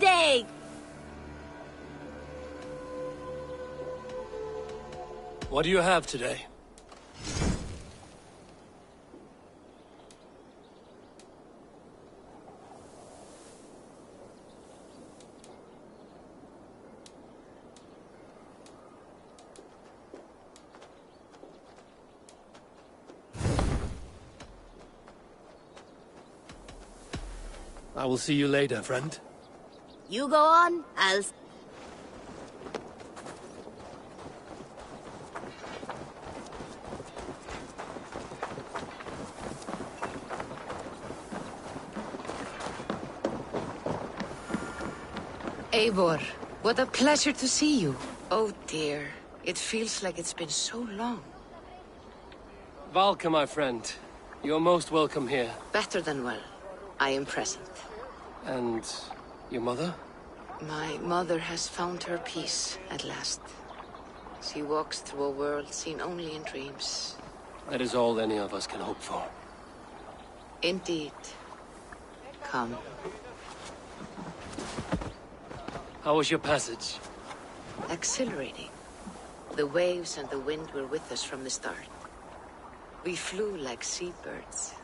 day! What do you have today? I will see you later, friend. You go on, I'll... Eivor, what a pleasure to see you. Oh dear, it feels like it's been so long. Valka, my friend. You're most welcome here. Better than well. I am present. And your mother? My mother has found her peace at last. She walks through a world seen only in dreams. That is all any of us can hope for. Indeed. Come. How was your passage? Exhilarating. The waves and the wind were with us from the start. We flew like seabirds.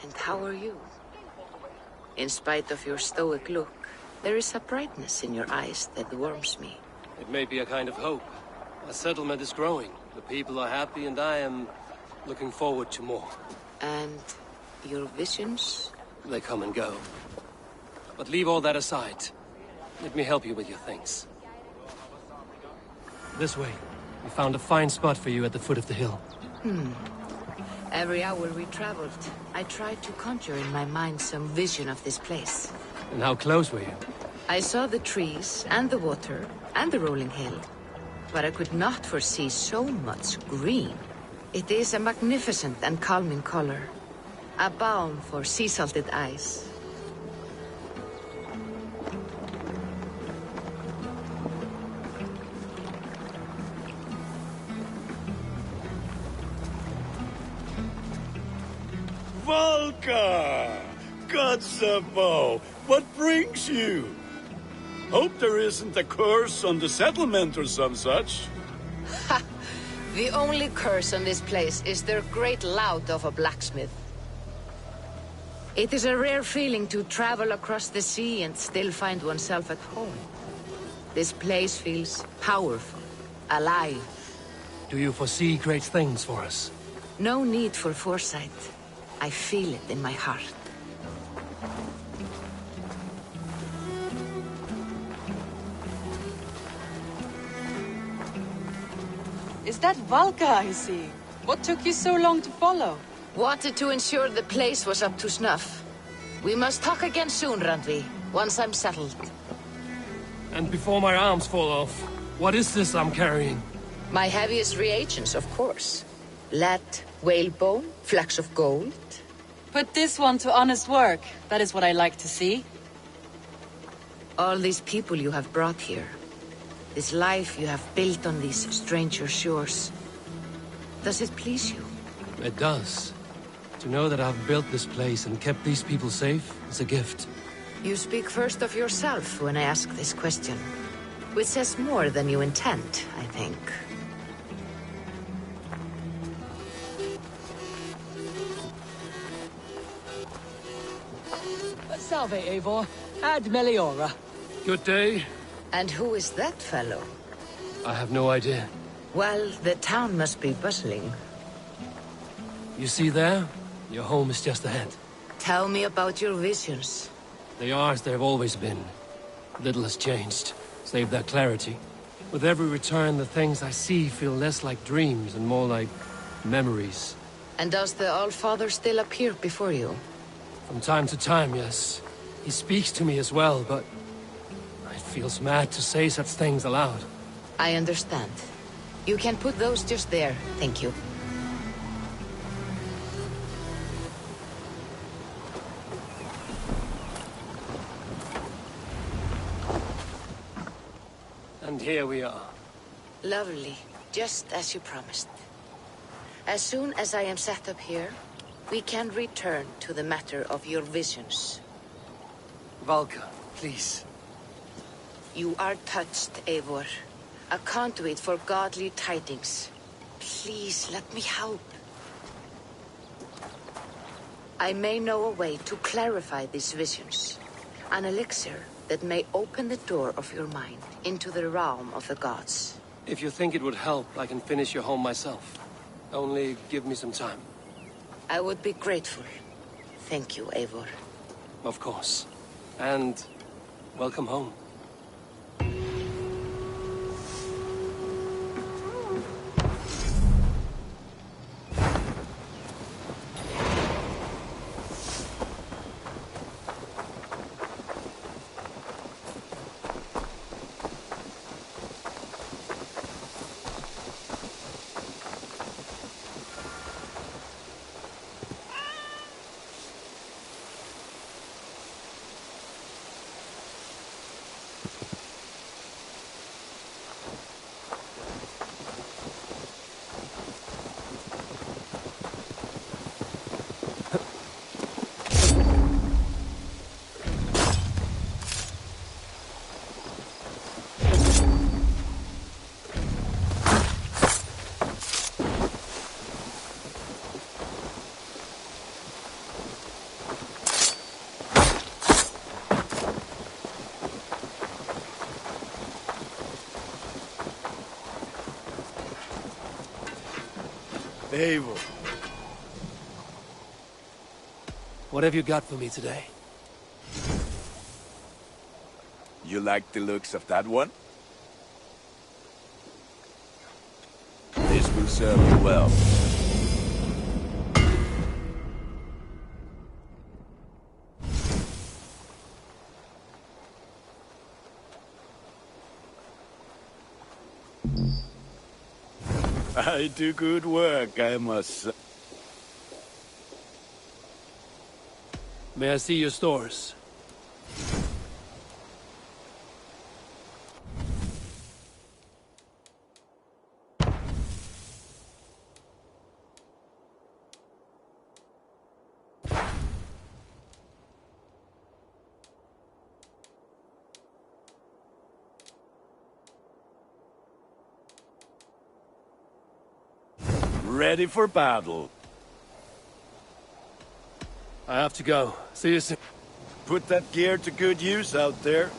And how are you? In spite of your stoic look, there is a brightness in your eyes that warms me. It may be a kind of hope. A settlement is growing. The people are happy and I am looking forward to more. And your visions? They come and go. But leave all that aside. Let me help you with your things. This way. We found a fine spot for you at the foot of the hill. Every hour we traveled, I tried to conjure in my mind some vision of this place. And how close were you? I saw the trees, and the water, and the rolling hill. But I could not foresee so much green. It is a magnificent and calming color. A balm for sea-salted eyes. Valka! Kotzebo! What brings you? Hope there isn't a curse on the settlement or some such. Ha! The only curse on this place is their great lout of a blacksmith. It is a rare feeling to travel across the sea and still find oneself at home. This place feels powerful, alive. Do you foresee great things for us? No need for foresight. I feel it in my heart. Is that Valka I see? What took you so long to follow? Wanted to ensure the place was up to snuff. We must talk again soon, Randvi, once I'm settled. And before my arms fall off, what is this I'm carrying? My heaviest reagents, of course. Lead, whalebone, flecks of gold. Put this one to honest work. That is what I like to see. All these people you have brought here. This life you have built on these stranger shores. Does it please you? It does. To know that I've built this place and kept these people safe is a gift. You speak first of yourself when I ask this question. Which says more than you intend, I think. Salve, Eivor. Ad Meliora. Good day. And who is that fellow? I have no idea. Well, the town must be bustling. You see there? Your home is just ahead. Tell me about your visions. They are as they've always been. Little has changed, save their clarity. With every return, the things I see feel less like dreams and more like memories. And does the Allfather still appear before you? From time to time, yes. He speaks to me as well, but it feels mad to say such things aloud. I understand. You can put those just there, thank you. And here we are. Lovely, just as you promised. As soon as I am set up here, we can return to the matter of your visions. Valka, please. You are touched, Eivor. A conduit for godly tidings. Please, let me help. I may know a way to clarify these visions. An elixir that may open the door of your mind into the realm of the gods. If you think it would help, I can finish your home myself. Only give me some time. I would be grateful. Thank you, Eivor. Of course. And welcome home. Eivor. What have you got for me today? You like the looks of that one? This will serve you well. I do good work, I must say. May I see your stores? Ready for battle. I have to go. See you soon. Put that gear to good use out there.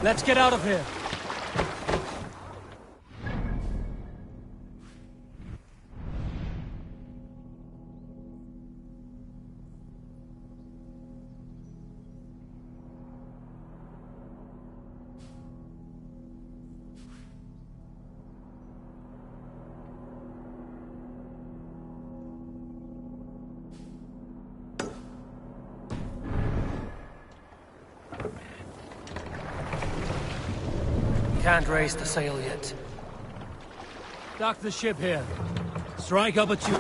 Let's get out of here. Can't raise the sail yet. Dock the ship here. Strike up a tune.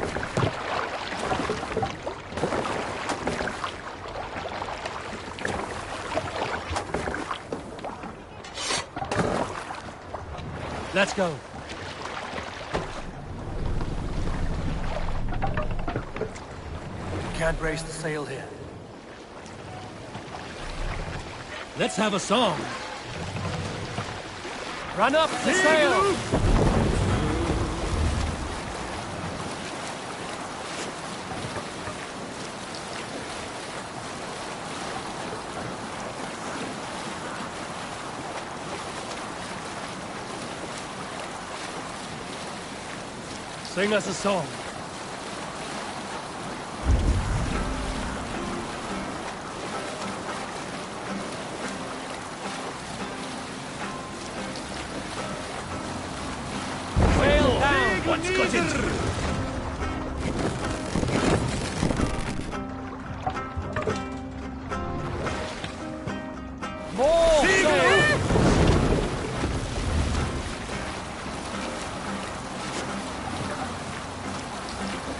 Let's go. Can't raise the sail here. Let's have a song. Run up the sail! Sing us a song. What's got into you? More sail!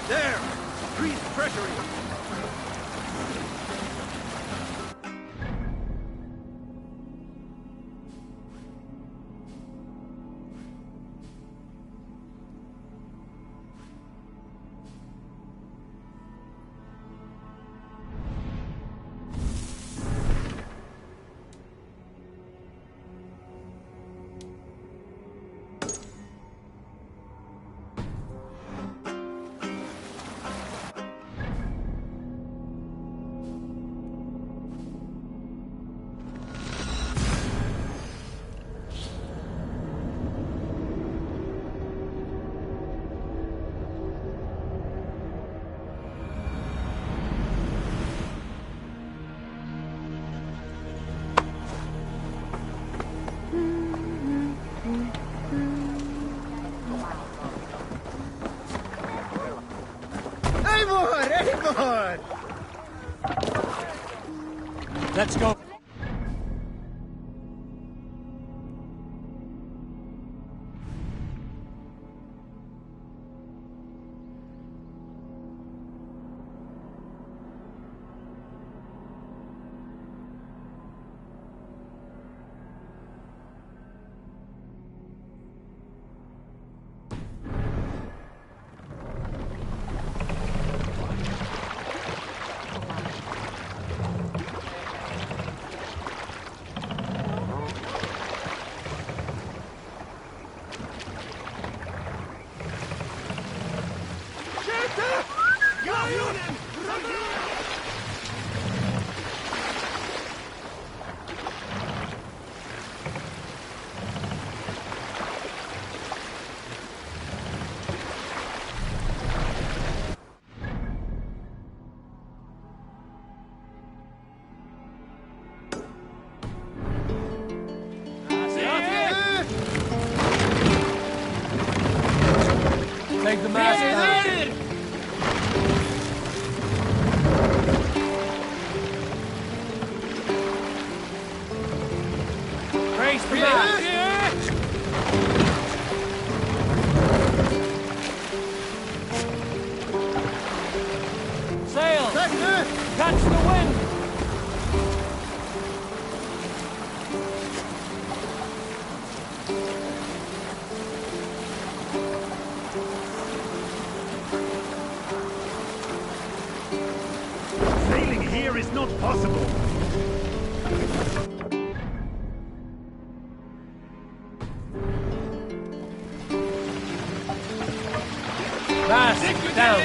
There! Increase pressure! Let's go. Take the mast down. Raise the mast. Sail. Catch the wind. Is not possible. Mast down.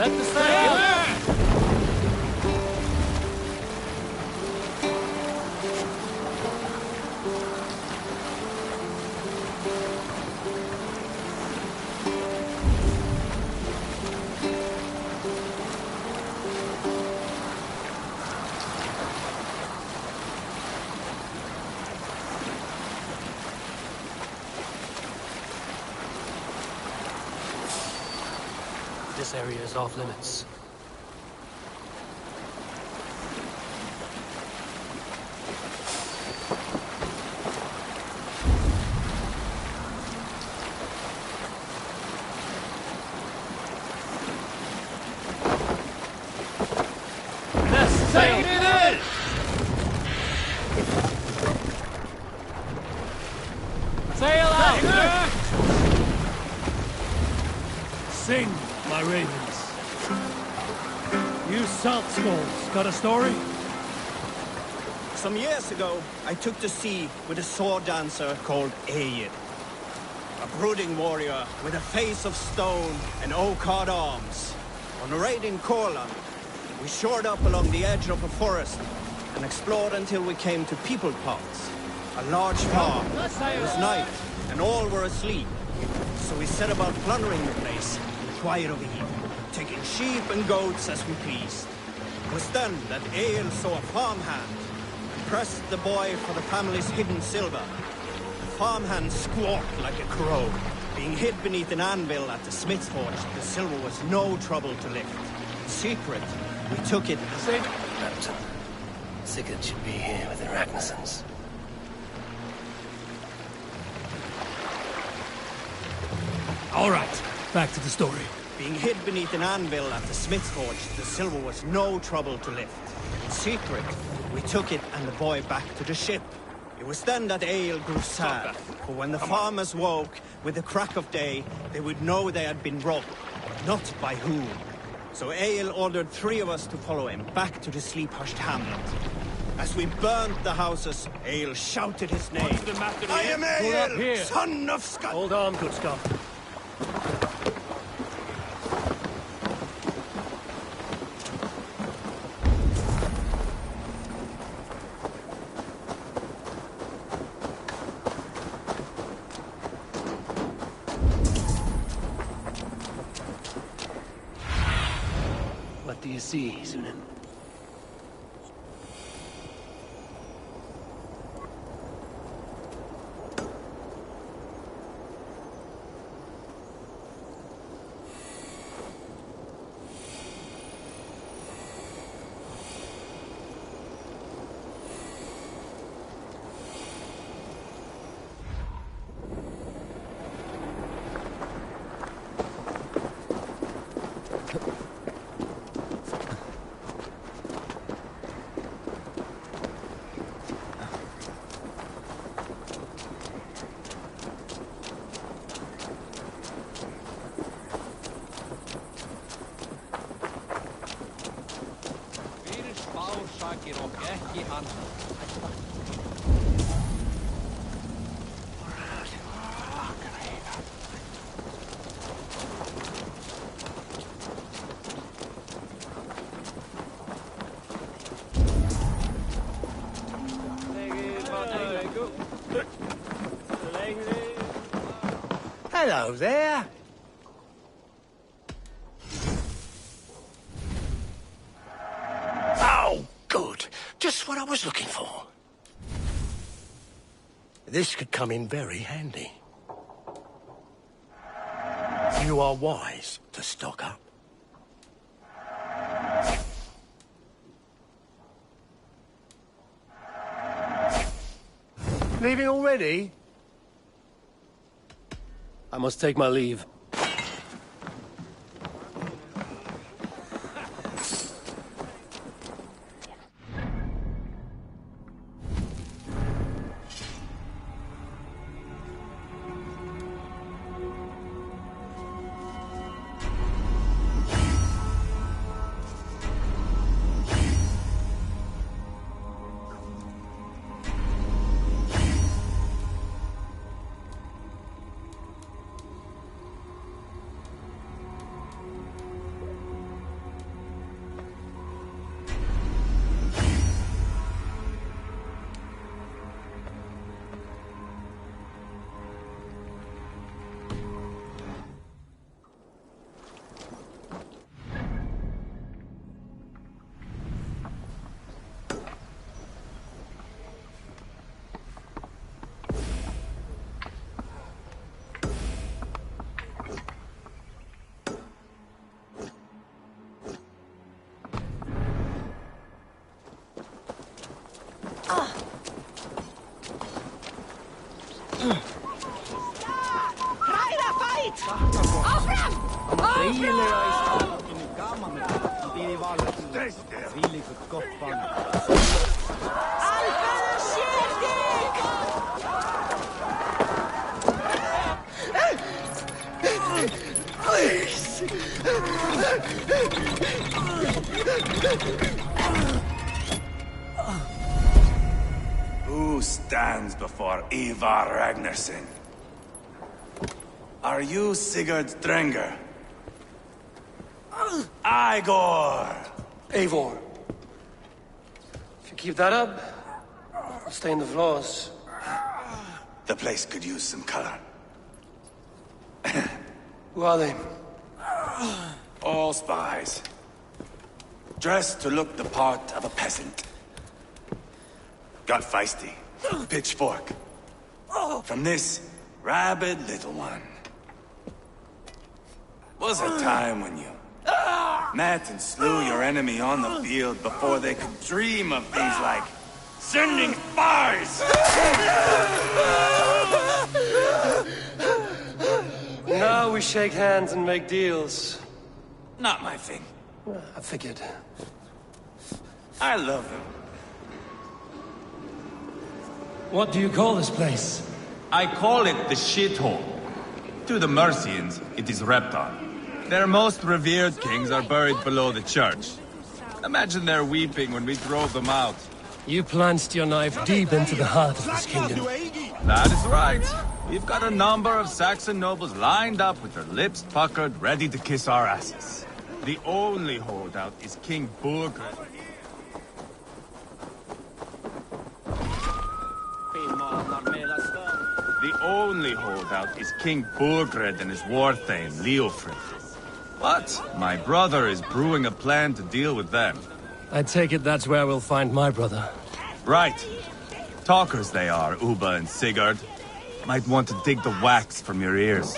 Let the sail! This area is off limits. Let's sail! Sail out! Sing, my ravens. You salt skulls, got a story? Some years ago, I took to sea with a sword dancer called Aed. A brooding warrior with a face of stone and oak-hard arms. On a raid in Corland, we shored up along the edge of a forest and explored until we came to People Pots, a large farm. It was night, and all were asleep. So we set about plundering the place in the quiet of eve, taking sheep and goats as we pleased. It was then that Ael saw a farmhand and pressed the boy for the family's hidden silver. The farmhand squawked like a crow. Being hid beneath an anvil at the smith's forge, the silver was no trouble to lift. In secret, we took it. Captain, Sigurd should be here with the Ragnarsons. All right, back to the story. Being hid beneath an anvil at the smith's forge, the silver was no trouble to lift. In secret, we took it and the boy back to the ship. It was then that Ael grew sad, for when the farmers woke with the crack of day, they would know they had been robbed, but not by whom. So Ael ordered 3 of us to follow him back to the sleep-hushed hamlet. As we burnt the houses, Ael shouted his name. What's the matter? I am Pull up here. Ael, son of Scott! Hold on, good Scott. What do you see, Sunan? Hello there. Oh, good. Just what I was looking for. This could come in very handy. You are wise to stock up. Leaving already? I must take my leave. Who stands before Ivar Ragnarsson? Are you Sigurd Drenger? Igor! Eivor. If you keep that up, I'll stay in the floors. The place could use some color. Who are they? All spies. Dressed to look the part of a peasant. Got feisty. Pitchfork. From this rabid little one. Was a time when you met and slew your enemy on the field before they could dream of things like sending spies! Now we shake hands and make deals. Not my thing. I figured. I love them. What do you call this place? I call it the shithole. To the Mercians, it is Repton. Their most revered kings are buried below the church. Imagine their weeping when we drove them out. You plunged your knife deep into the heart of this kingdom. That is right. We've got a number of Saxon nobles lined up with their lips puckered, ready to kiss our asses. The only holdout is King Burgred. The only holdout is King Burgred and his warthane, Leofrid. But my brother is brewing a plan to deal with them. I take it that's where we'll find my brother. Right. Talkers they are, Uba and Sigurd. Might want to dig the wax from your ears.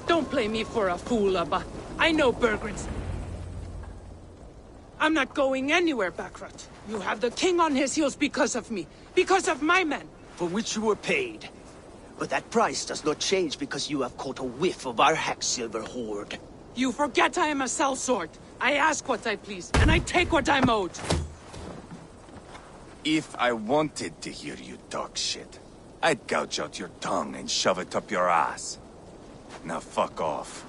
Don't play me for a fool, Abba. I know Bergren's. I'm not going anywhere, Backrot. You have the king on his heels because of me. Because of my men. For which you were paid. But that price does not change because you have caught a whiff of our Hacksilver hoard. You forget I am a sellsword. I ask what I please, and I take what I'm owed. If I wanted to hear you talk shit, I'd gouge out your tongue and shove it up your ass. Now fuck off.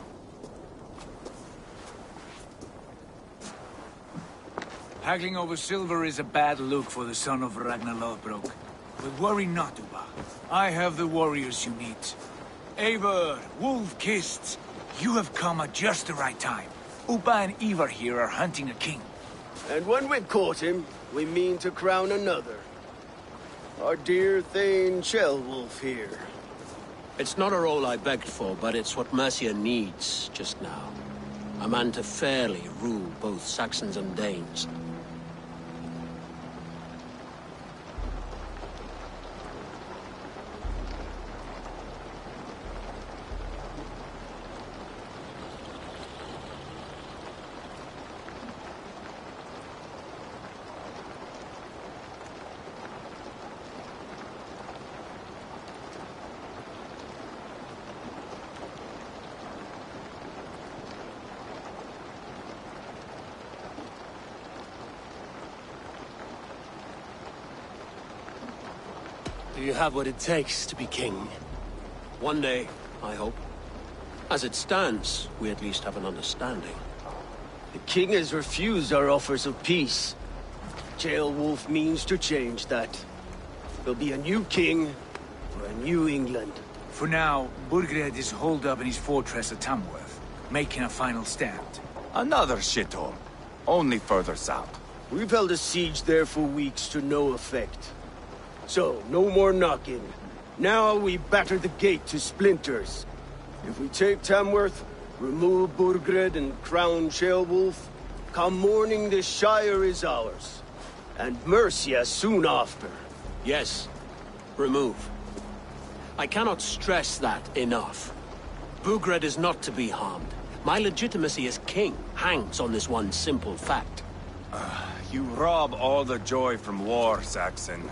Haggling over silver is a bad look for the son of Ragnar Lothbrok. But worry not, Uba. I have the warriors you need. Eivor, Wolf-Kissed, you have come at just the right time. Uba and Ivar here are hunting a king. And when we've caught him, we mean to crown another. Our dear Thane Ceolwulf here. It's not a role I begged for, but it's what Mercia needs just now. A man to fairly rule both Saxons and Danes. Do you have what it takes to be king? One day, I hope. As it stands, we at least have an understanding. The king has refused our offers of peace. Ceolwulf means to change that. There'll be a new king for a new England. For now, Burgred is holed up in his fortress at Tamworth, making a final stand. Another shithole. Only further south. We've held a siege there for weeks to no effect. So, no more knocking. Now we batter the gate to splinters. If we take Tamworth, remove Burgred and crown Ceolwulf, come morning the Shire is ours. And Mercia soon after. Yes, remove. I cannot stress that enough. Bugred is not to be harmed. My legitimacy as king hangs on this one simple fact. You rob all the joy from war, Saxon.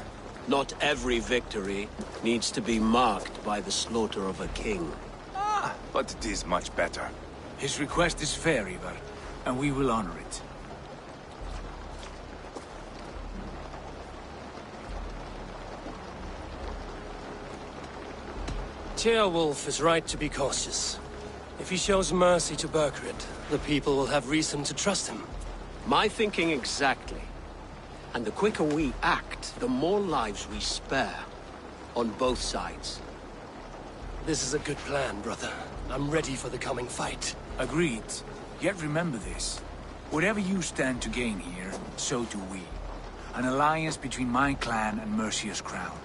Not every victory needs to be marked by the slaughter of a king. But it is much better. His request is fair, Ivar, and we will honor it. Tearwolf is right to be cautious. If he shows mercy to Berkred, the people will have reason to trust him. My thinking exactly. And the quicker we act, the more lives we spare. On both sides. This is a good plan, brother. I'm ready for the coming fight. Agreed. Yet remember this. Whatever you stand to gain here, so do we. An alliance between my clan and Mercia's crown.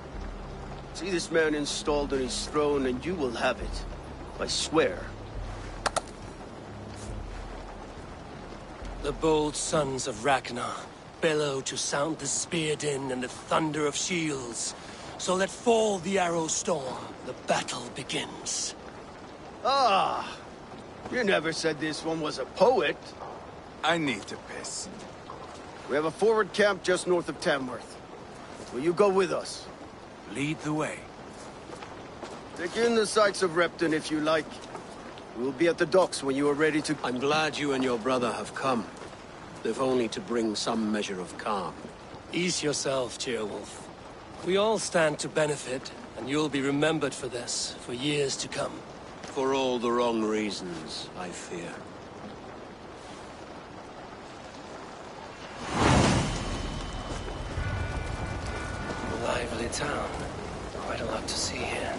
See this man installed on his throne and you will have it. I swear. The bold sons of Ragnar bellow to sound the spear din and the thunder of shields. So let fall the arrow storm. The battle begins. Ah! You never said this one was a poet. I need to piss. We have a forward camp just north of Tamworth. Will you go with us? Lead the way. Take in the sights of Repton if you like. We'll be at the docks when you are ready to... I'm glad you and your brother have come. If only to bring some measure of calm. Ease yourself, Tearwolf. We all stand to benefit, and you'll be remembered for this, for years to come. For all the wrong reasons, I fear. Lively town. Quite a lot to see here.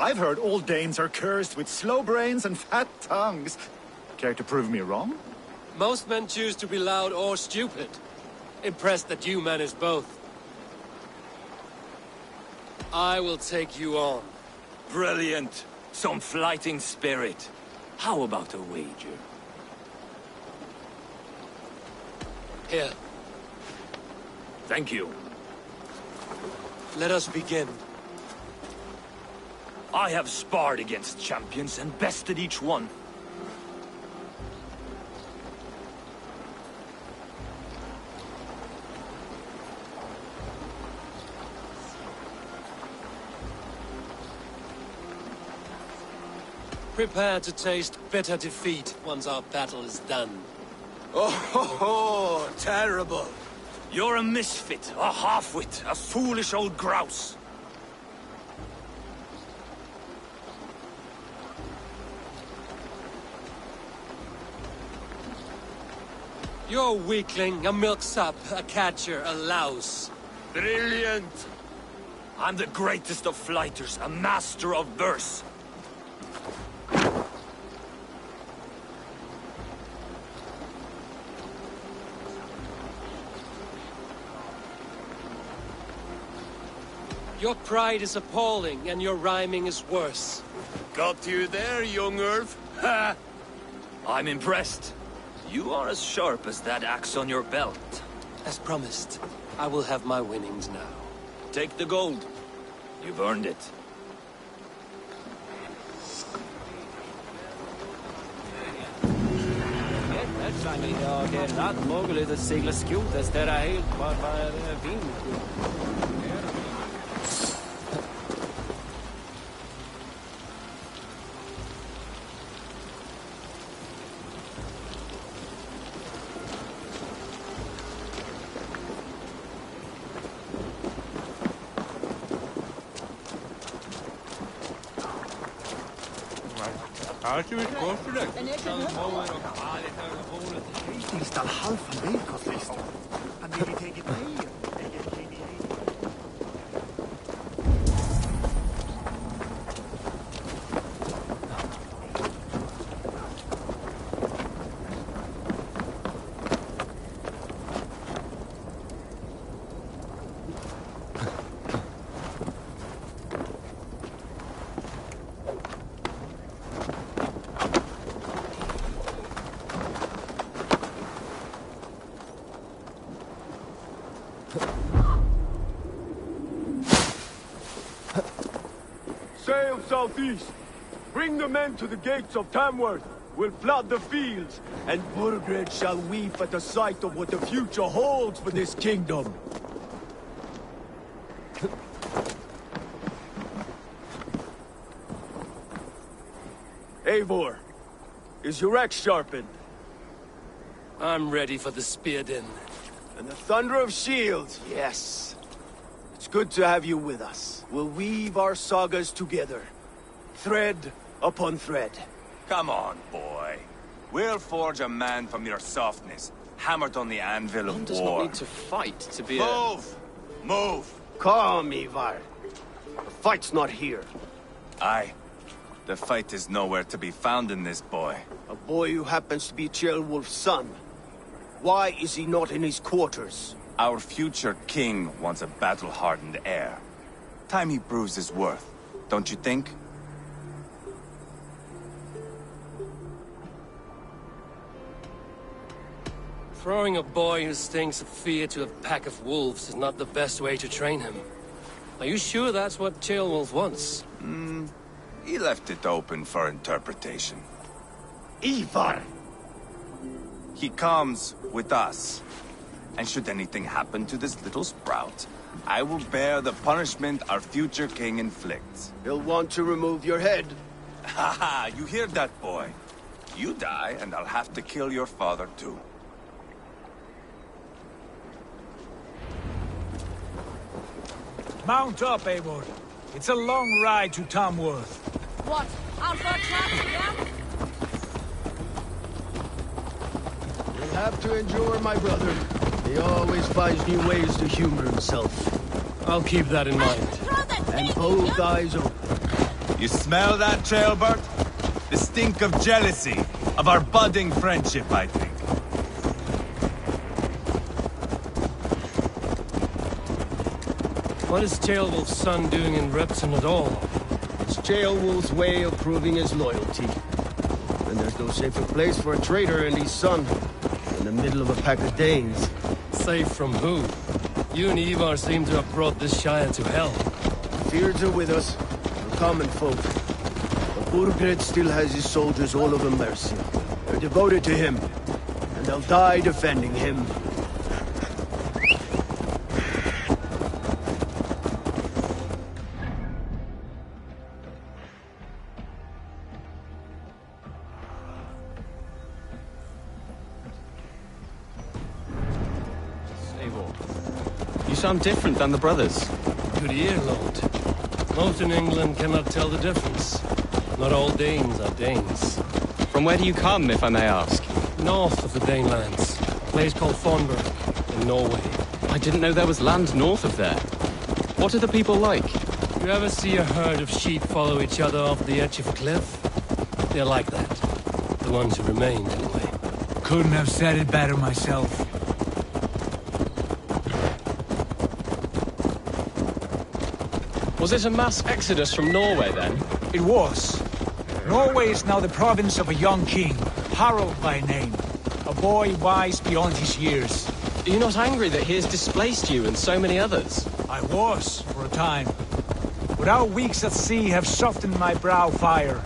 I've heard old dames are cursed with slow brains and fat tongues. Care to prove me wrong? Most men choose to be loud or stupid. Impressed that you manage both. I will take you on. Brilliant. Some flighting spirit. How about a wager? Here. Thank you. Let us begin. I have sparred against champions and bested each one. Prepare to taste bitter defeat once our battle is done. Oh, terrible. You're a misfit, a half-wit, a foolish old grouse. You're a weakling, a milksop, a catcher, a louse. Brilliant! I'm the greatest of flighters, a master of verse. Your pride is appalling, and your rhyming is worse. Got you there, young Irv. Ha! I'm impressed. You are as sharp as that axe on your belt. As promised, I will have my winnings now. Take the gold. You've earned it. Det är rätt möjligt att segla skotes där är helt bara vind. Här ska vi gå för det. Finns det halva bilkostlistor? Han vill ta eget med. Sail southeast. Bring the men to the gates of Tamworth. We'll flood the fields, and Burgred shall weep at the sight of what the future holds for this kingdom. Eivor, is your axe sharpened? I'm ready for the spear din. And the thunder of shields, yes. It's good to have you with us. We'll weave our sagas together, thread upon thread. Come on, boy. We'll forge a man from your softness, hammered on the anvil of One does war. not need to fight to be Move! Move! Calm, Ivar. The fight's not here. Aye. The fight is nowhere to be found in this boy. A boy who happens to be Ceolwulf's son. Why is he not in his quarters? Our future king wants a battle-hardened heir. Time he proves his worth, don't you think? Throwing a boy who stinks of fear to a pack of wolves is not the best way to train him. Are you sure that's what Ceolwulf wants? He left it open for interpretation. Ivar! He comes with us. And should anything happen to this little sprout, I will bear the punishment our future king inflicts. He'll want to remove your head. Haha, you hear that, boy? You die, and I'll have to kill your father, too. Mount up, Eivor. It's a long ride to Tamworth. What? Out for a trap, yeah? You'll have to endure, my brother. He always finds new ways to humor himself. I'll keep that in mind. And both eyes open. You smell that, Ceolbert? The stink of jealousy, of our budding friendship, I think. What is Ceolwulf's son doing in Repton at all? It's Ceolwulf's way of proving his loyalty. And there's no safer place for a traitor and his son in the middle of a pack of Danes. Safe from who? You and Ivar seem to have brought this Shire to hell. Fears are with us, the common folk. But Burgred still has his soldiers all over Mercia. They're devoted to him, and they'll die defending him. You sound different than the brothers. Good ear, Lord. Most in England cannot tell the difference. Not all Danes are Danes. From where do you come, if I may ask? North of the Danelands. A place called Thornburg, in Norway. I didn't know there was land north of there. What are the people like? You ever see a herd of sheep follow each other off the edge of a cliff? They're like that. The ones who remained, anyway. Couldn't have said it better myself. Was it a mass exodus from Norway, then? It was. Norway is now the province of a young king, Harald by name. A boy wise beyond his years. Are you not angry that he has displaced you and so many others? I was, for a time. But our weeks at sea have softened my brow fire.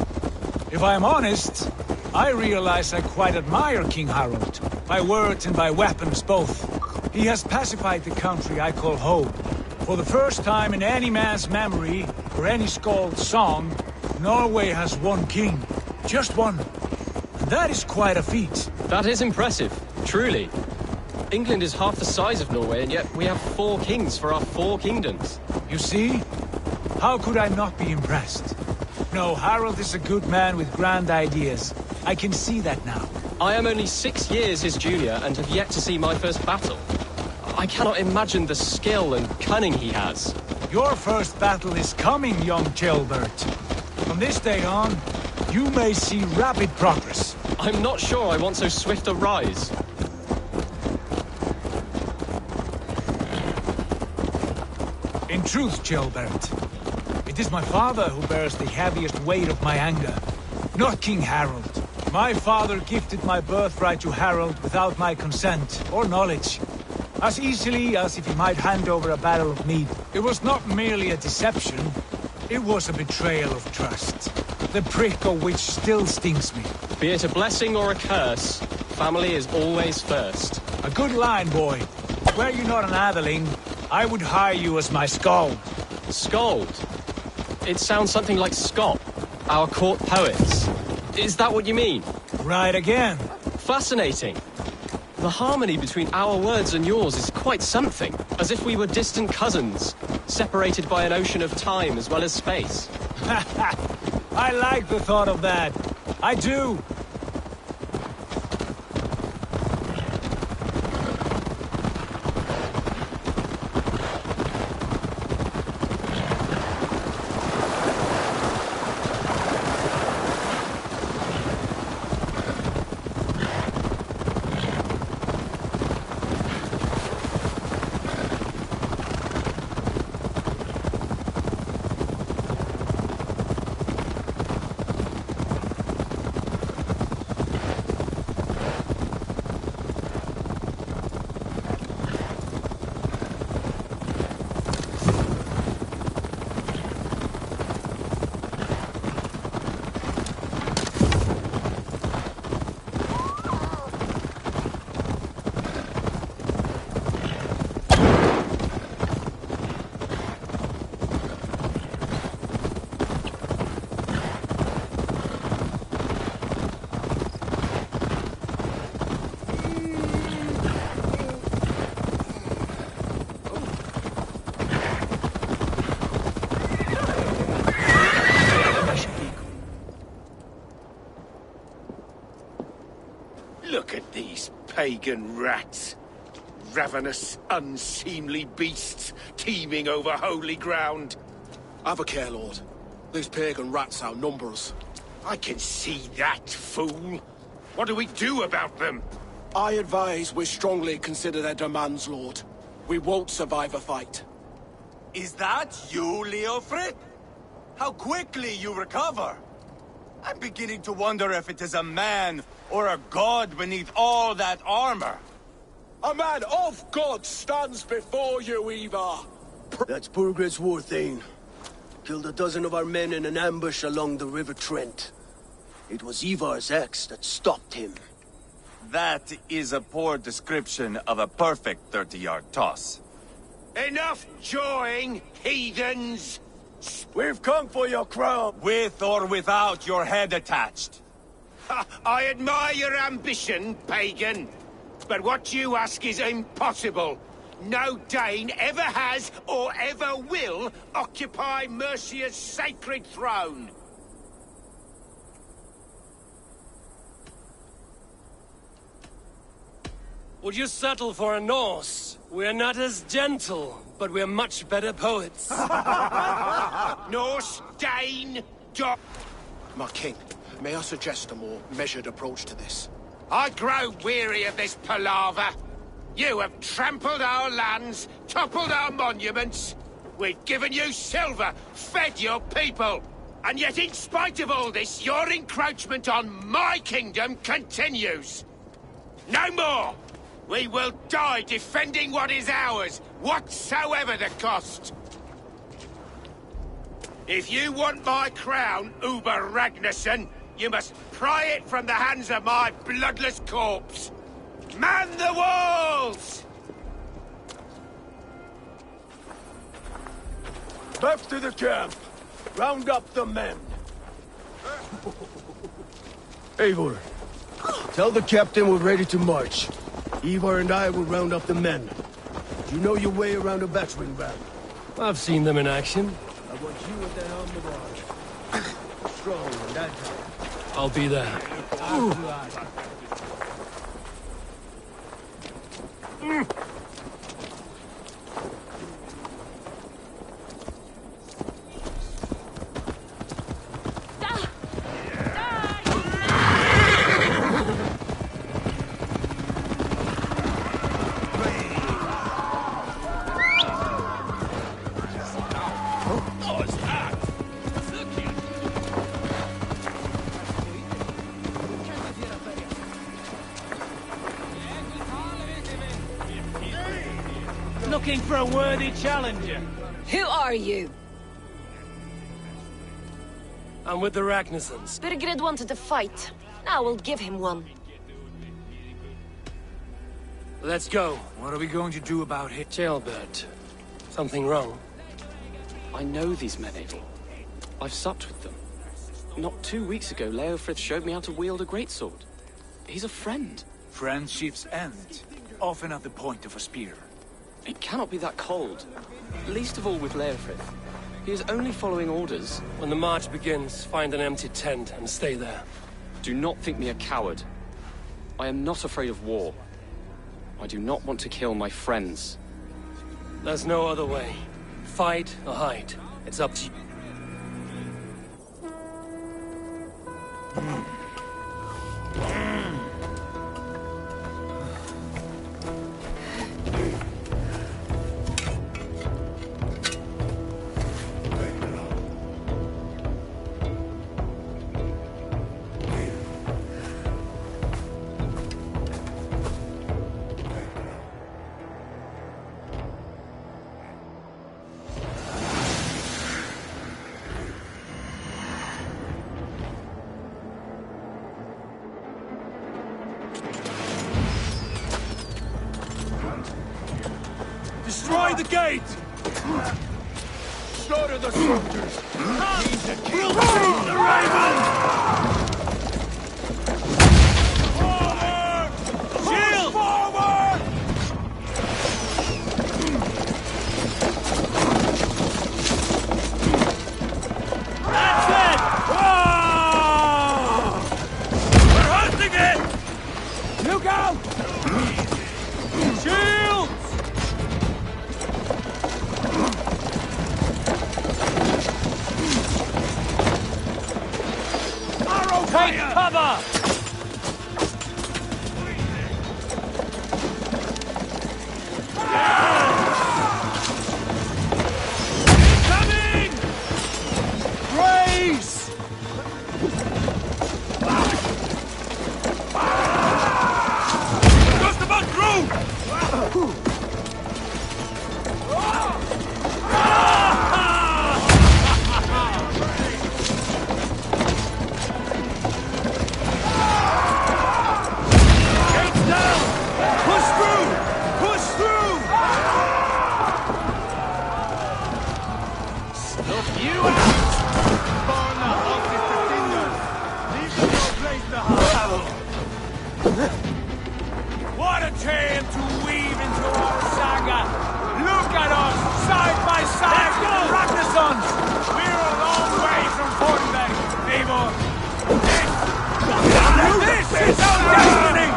If I am honest, I realize I quite admire King Harald. By words and by weapons both. He has pacified the country I call home. For the first time in any man's memory, or any skald's song, Norway has one king. Just one. And that is quite a feat. That is impressive, truly. England is half the size of Norway, and yet we have 4 kings for our 4 kingdoms. You see? How could I not be impressed? No, Harald is a good man with grand ideas. I can see that now. I am only 6 years his junior and have yet to see my first battle. I cannot imagine the skill and cunning he has. Your first battle is coming, young Gilbert. From this day on, you may see rapid progress. I'm not sure I want so swift a rise. In truth, Gilbert, it is my father who bears the heaviest weight of my anger, not King Harold. My father gifted my birthright to Harold without my consent or knowledge, as easily as if he might hand over a barrel of mead. It was not merely a deception, it was a betrayal of trust, the prick of which still stings me. Be it a blessing or a curse, family is always first. A good line, boy. Were you not an atheling, I would hire you as my skald. Skald? It sounds something like Scott, our court poets. Is that what you mean? Right again. Fascinating. The harmony between our words and yours is quite something. As if we were distant cousins, separated by an ocean of time as well as space. I like the thought of that. I do. Look at these pagan rats. Ravenous, unseemly beasts teeming over holy ground. Have a care, Lord. These pagan rats outnumber us. I can see that, fool. What do we do about them? I advise we strongly consider their demands, Lord. We won't survive a fight. Is that you, Leofrid? How quickly you recover! I'm beginning to wonder if it is a man or a god beneath all that armor. A man of God stands before you, Ivar. That's Burgred's war, Thane. Killed a dozen of our men in an ambush along the River Trent. It was Ivar's axe that stopped him. That is a poor description of a perfect 30-yard toss. Enough jawing, heathens! We've come for your crown! With or without your head attached. I admire your ambition, pagan. But what you ask is impossible. No Dane ever has or ever will occupy Mercia's sacred throne. Would you settle for a Norse? We're not as gentle, but we're much better poets. Norse, Dane, Dog. My king, may I suggest a more measured approach to this? I grow weary of this palaver. You have trampled our lands, toppled our monuments. We've given you silver, fed your people. And yet, in spite of all this, your encroachment on my kingdom continues. No more! We will die defending what is ours, whatsoever the cost. If you want my crown, Uber Ragnarsson, you must pry it from the hands of my bloodless corpse. Man the walls! Back to the camp. Round up the men. Eivor, tell the captain we're ready to march. Ivar and I will round up the men. You know your way around a battering ram. I've seen them in action. I want you at the helm of arms. Strong and agile. I'll be there. Looking for a worthy challenger. Who are you? I'm with the Ragnarsons. Birgrid wanted a fight. Now we'll give him one. Let's go. What are we going to do about it? Jailbird. Something wrong? I know these men, Abel. I've supped with them. Not 2 weeks ago, Leofrith showed me how to wield a greatsword. He's a friend. Friendships end, often at the point of a spear. It cannot be that cold. Least of all with Leofrith. He is only following orders. When the march begins, find an empty tent and stay there. Do not think me a coward. I am not afraid of war. I do not want to kill my friends. There's no other way. Fight or hide. It's up to you. Destroy the gate! Slaughter the soldiers! Need to kill the raven! Forward! Shield! Forward! That's it! We're hunting it! Look out! Shields! Take cover! Incoming! Grace! Just about through! What a tale to weave into our saga! Look at us, side by side, Ragnarsons! We're a long way from Fortenberg, Eivor! This is our destiny!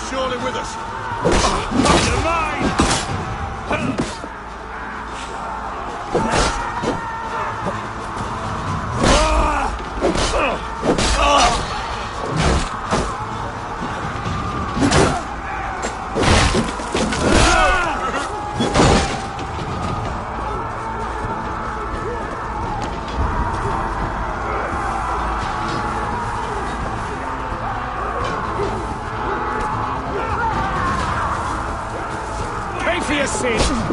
Surely with us. for your sin.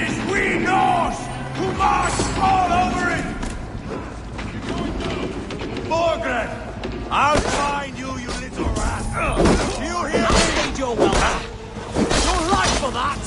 is we Norse who march all over it! Borgred! I'll find you, you little rat! Do you hear me? Need your welcome. Your life for that!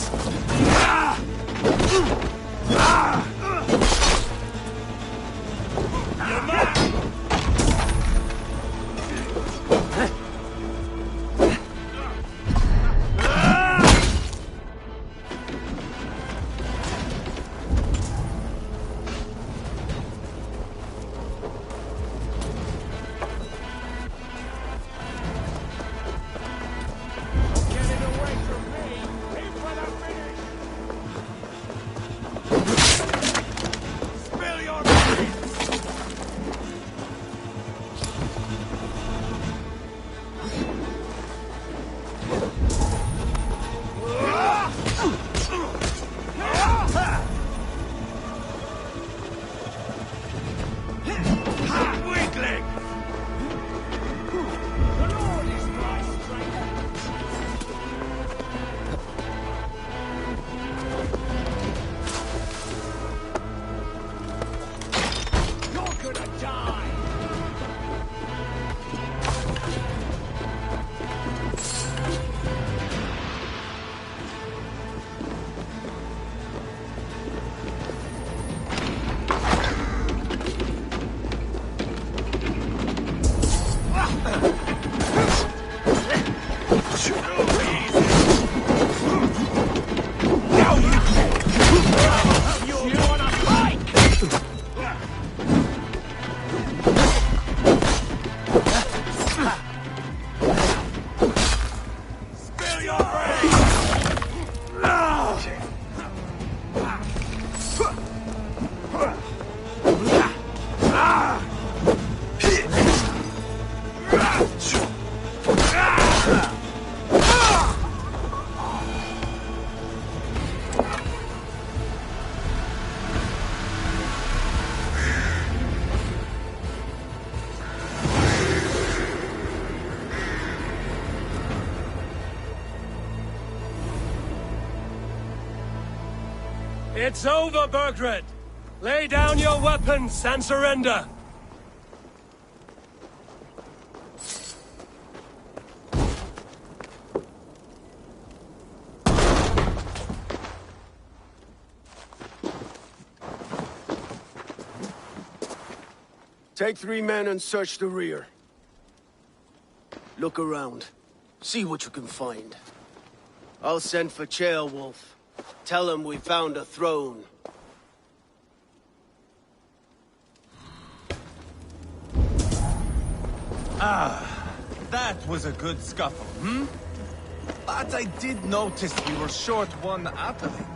It's over, Burgred! Lay down your weapons and surrender! Take 3 men and search the rear. Look around. See what you can find. I'll send for Ceolwulf. Tell him we found a throne. Ah, that was a good scuffle, hmm? But I did notice we were short one atheling.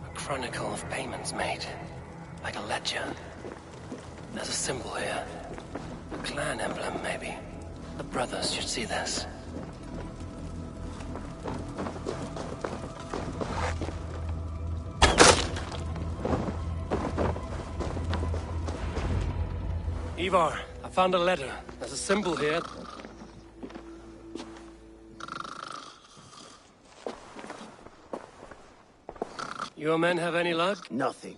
A chronicle of payments made. Like a ledger. There's a symbol here. A clan emblem, maybe. The brothers should see this. Ivar, I found a letter. There's a symbol here. Your men have any luck? Nothing.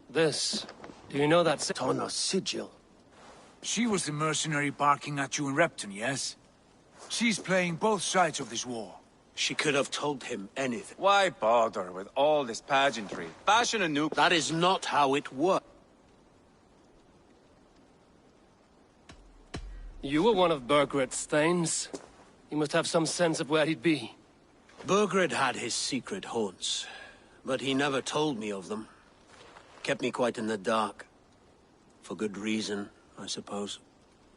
This. Do you know that Tona's sigil. She was the mercenary barking at you in Repton, yes? She's playing both sides of this war. She could have told him anything. Why bother with all this pageantry? Fashion a new... That is not how it works. You were one of Burgred's thanes. You must have some sense of where he'd be. Burgred had his secret haunts, but he never told me of them. Kept me quite in the dark. For good reason, I suppose.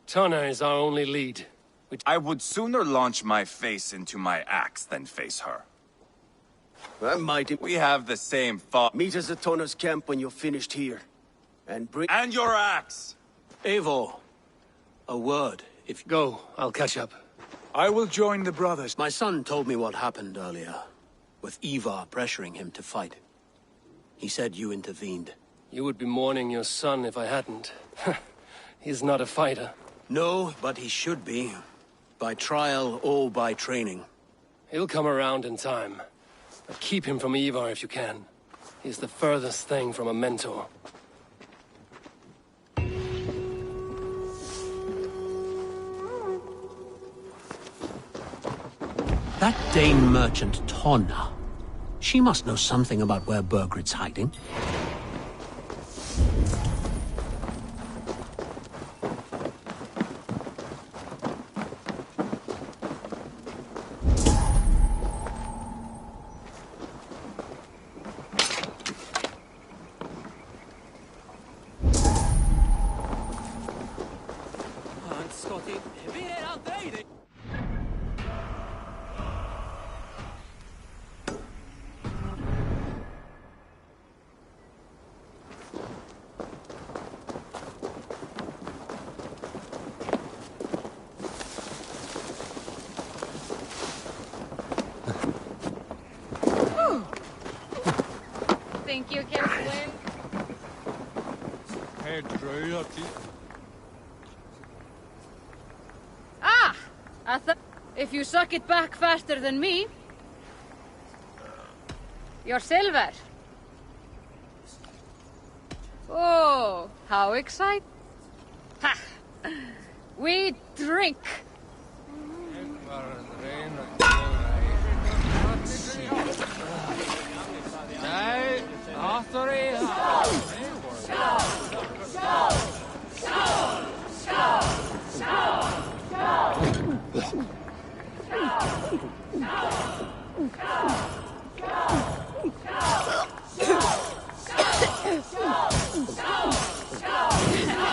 Tonna is our only lead. I would sooner launch my face into my axe than face her. That might... We have the same thought. Meet us at Tona's camp when you're finished here. And bring... And your axe! Eivor, a word, if... Go, I'll catch up. I will join the brothers. My son told me what happened earlier, with Ivar pressuring him to fight. He said you intervened. You would be mourning your son if I hadn't. He's not a fighter. No, but he should be. By trial or by training. He'll come around in time. But keep him from Ivar if you can. He's the furthest thing from a mentor. That Dane merchant, Tonna. She must know something about where Bergrid's hiding. Think you can swim? Ah! I thought if you suck it back faster than me, you're silver. Oh, how exciting! Ha! We drink.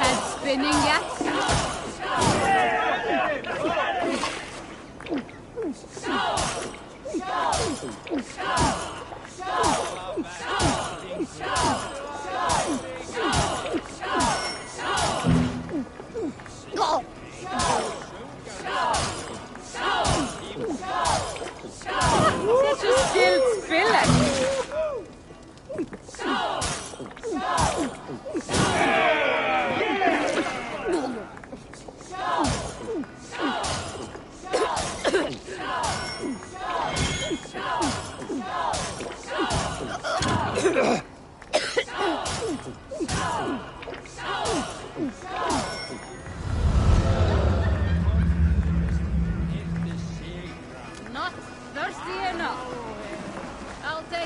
Head spinning yet? Such a skilled spiller. Not thirsty enough. I'll take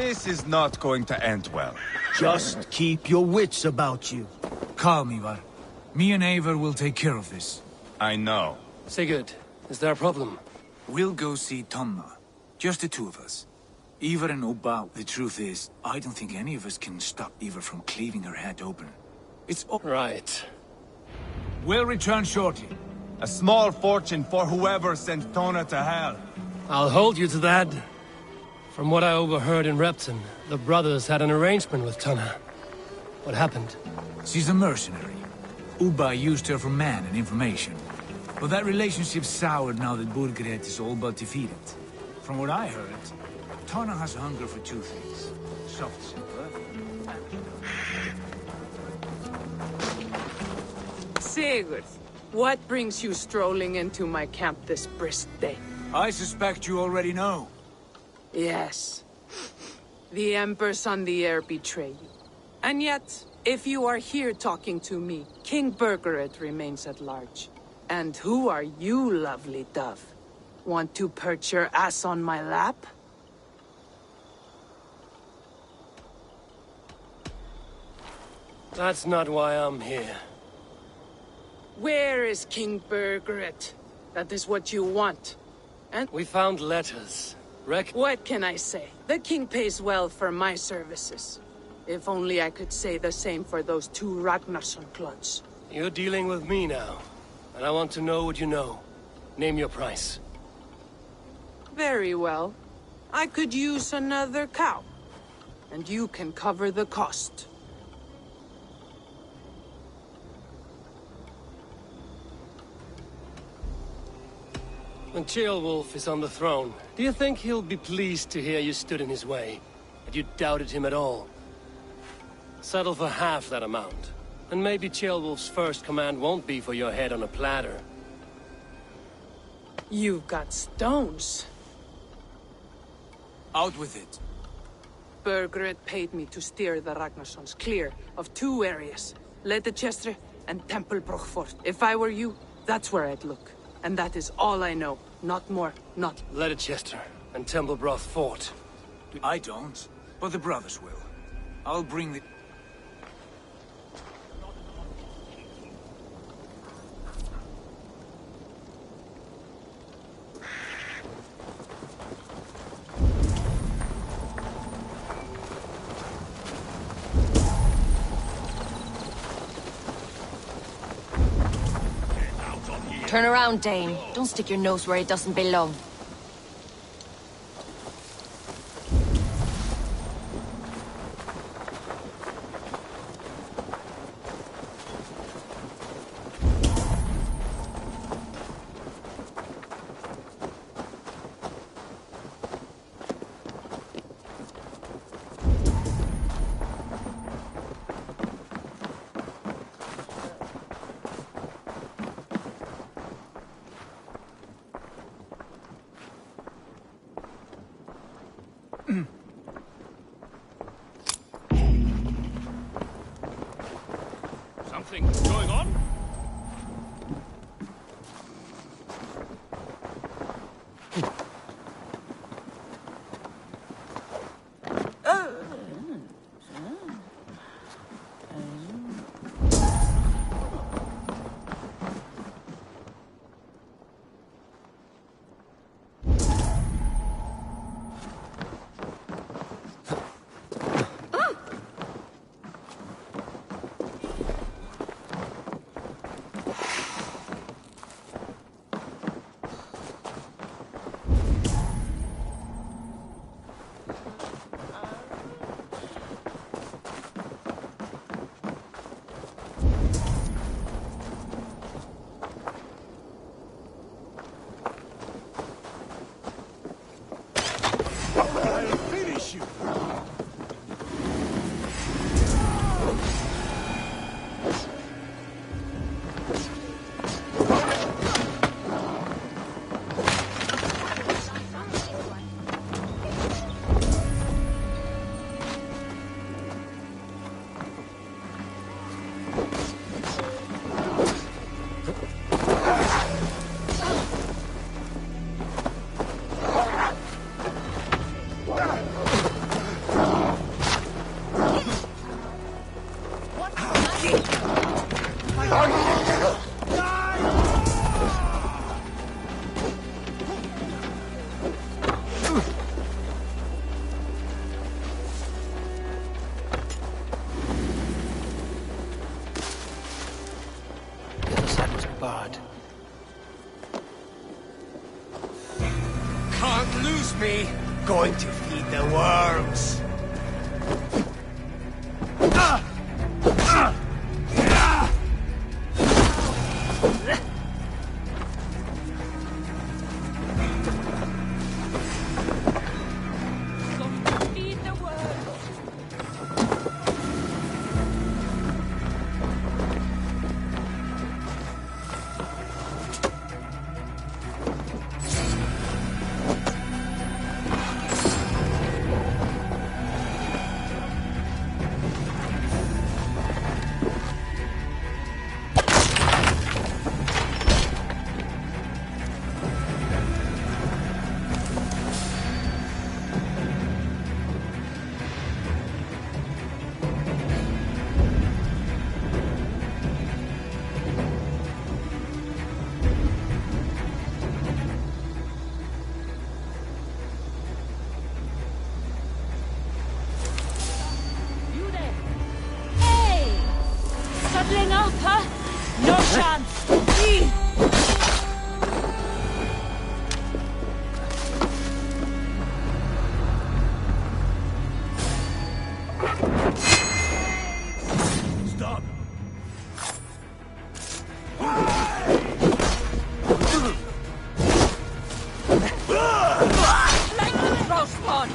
This is not going to end well. Just keep your wits about you. Calm, Ivar. Me and Eivor will take care of this. I know. Sigurd, is there a problem? We'll go see Tonna. Just the two of us. Ivar and Oba, the truth is, I don't think any of us can stop Ivar from cleaving her head open. It's all right. We'll return shortly. A small fortune for whoever sent Tonna to hell. I'll hold you to that. From what I overheard in Repton, the brothers had an arrangement with Tonna. What happened? She's a mercenary. Uba used her for man and information. But that relationship soured now that Burgred is all but defeated. From what I heard, Tonna has hunger for two things. Soft silver and... Sigurd, what brings you strolling into my camp this brisk day? I suspect you already know. Yes. The Embers on the air betray you. And yet, if you are here talking to me, King Burgred remains at large. And who are you, lovely dove? Want to perch your ass on my lap? That's not why I'm here. Where is King Burgred? That is what you want. And we found letters. What can I say? The king pays well for my services. If only I could say the same for those two Ragnarsson clods. You're dealing with me now, and I want to know what you know. Name your price. Very well. I could use another cow. And you can cover the cost. When Ceolwulf is on the throne, do you think he'll be pleased to hear you stood in his way? That you doubted him at all? Settle for half that amount. And maybe Ceolwulf's first command won't be for your head on a platter. You've got stones. Out with it. Burgred paid me to steer the Ragnarssons clear of two areas. Leitechester and Temple Brochfort. If I were you, that's where I'd look. And that is all I know. Not more, not... Leitechester and Templebroth Fort. I don't, but the brothers will. I'll bring the... Turn around, Dane. Don't stick your nose where it doesn't belong. bard. Can't lose me! Going to feed the worms! Settling up, huh? No chance. Stop! Like the throw spawn.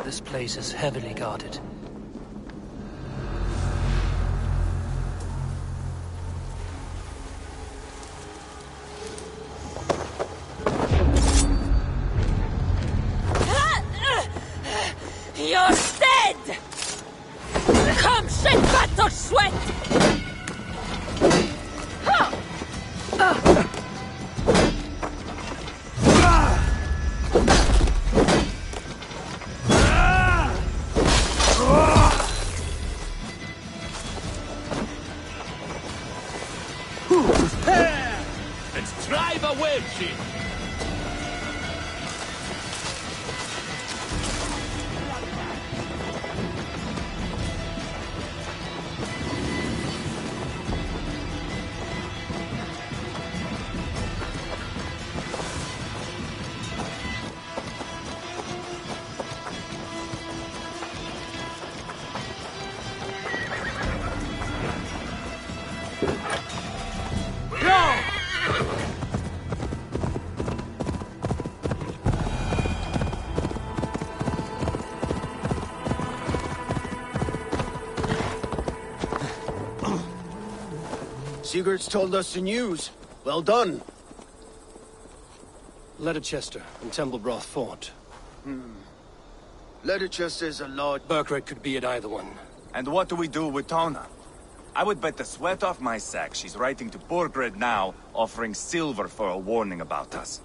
This place is heavily guarded. You're dead! Come, shed fat or sweat! Arrivederci! Sigurd's told us the news. Well done. Leicester and Templebroth fought. Leicester is a lot. Burkred could be at either one. And what do we do with Tona? I would bet the sweat off my sack she's writing to Burkred now, offering silver for a warning about us.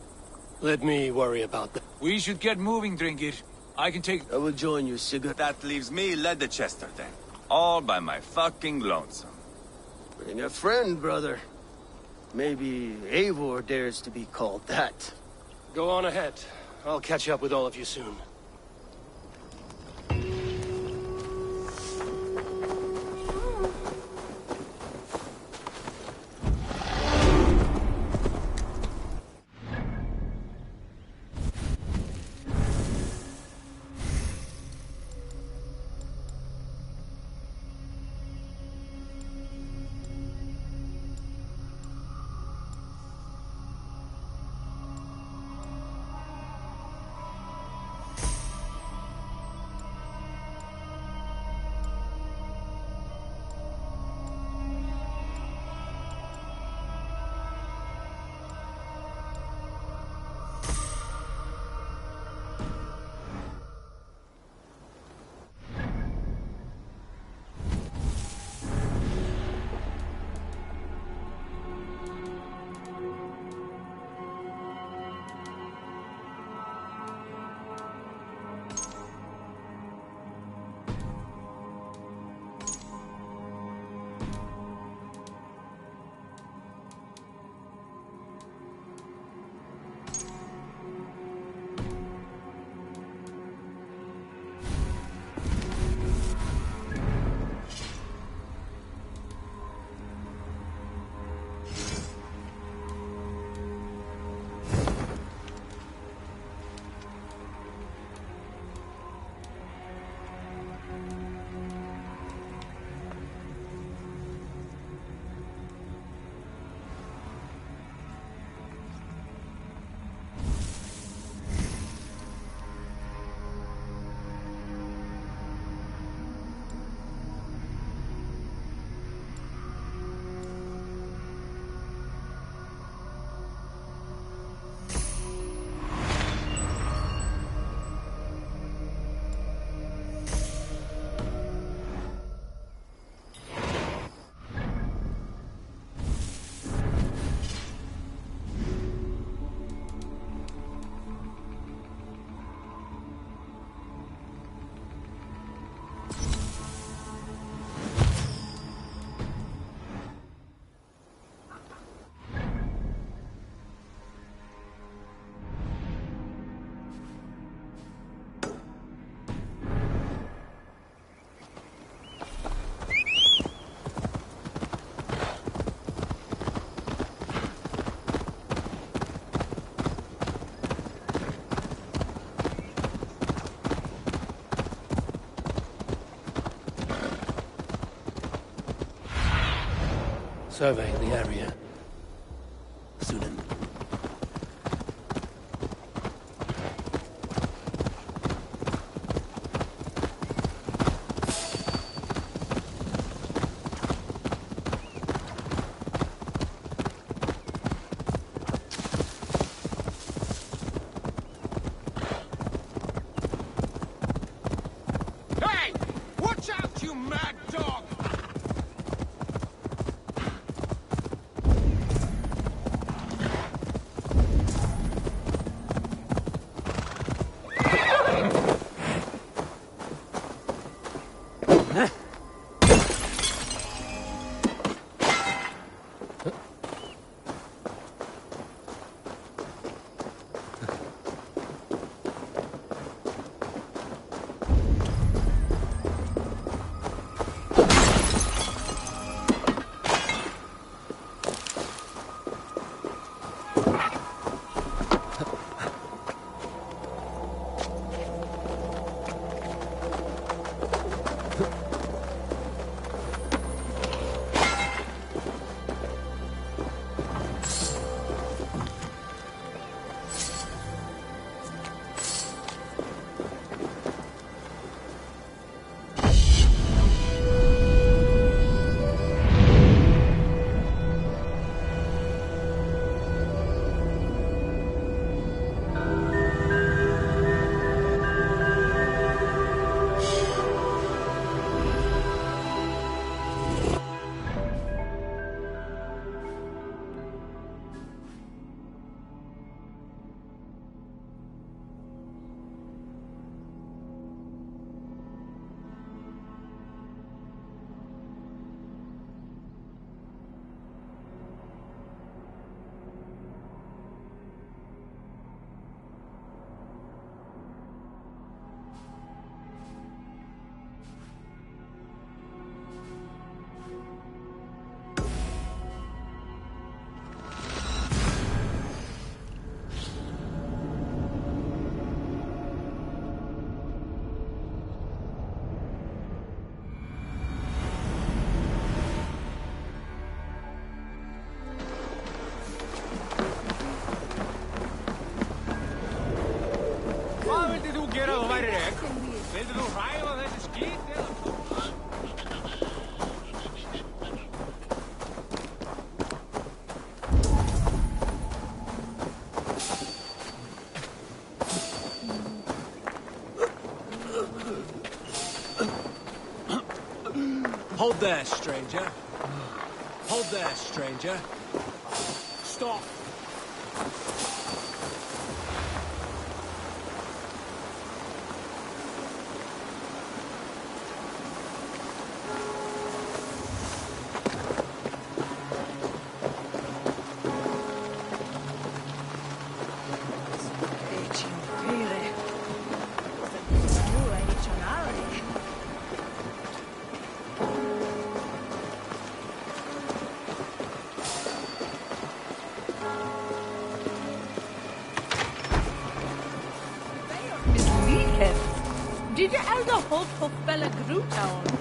Let me worry about that. We should get moving, Drinkit. I can take... I will join you, Sigurd. That leaves me Leicester then. All by my fucking lonesome. Bring a friend, brother. Maybe Eivor dares to be called that. Go on ahead. I'll catch up with all of you soon. Survey the area. Sunan. Hey! Watch out, you mad dog! hér að þú værir egg. Vildur þú hræfa þessi skít eða? Hold there, stranger. Hold there, stranger. Stop. Did you elder hope for Bella Grutown?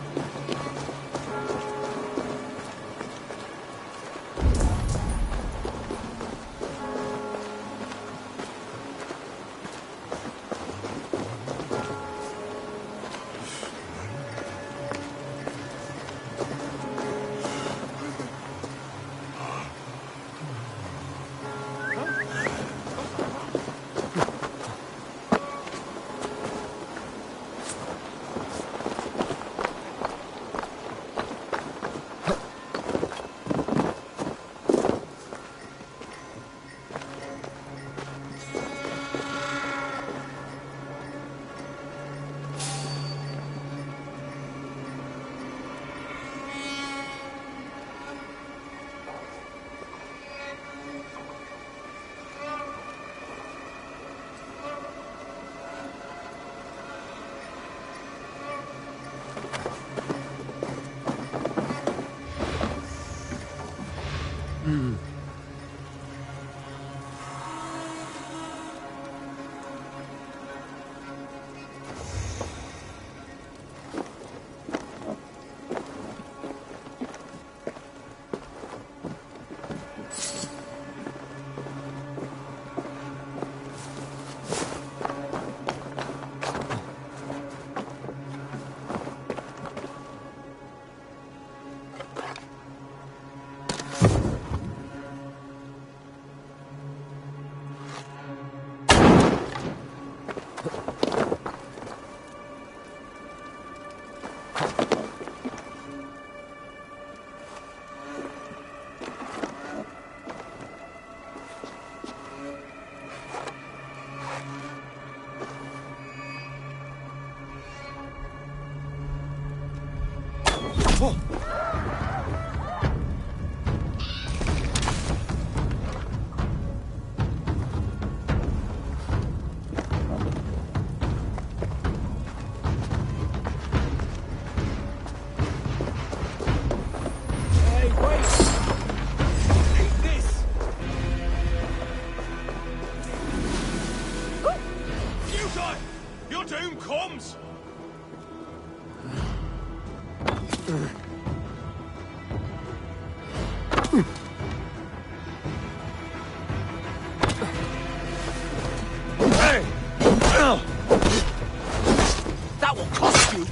That will cost you!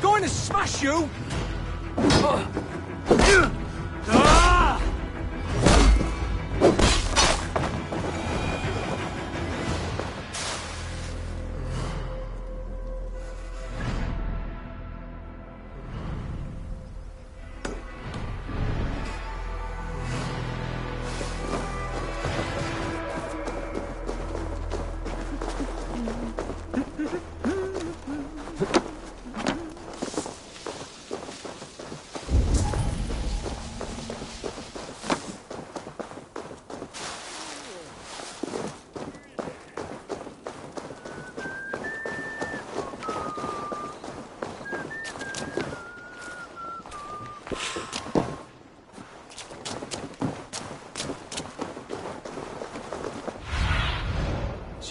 Going to smash you!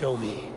Show me.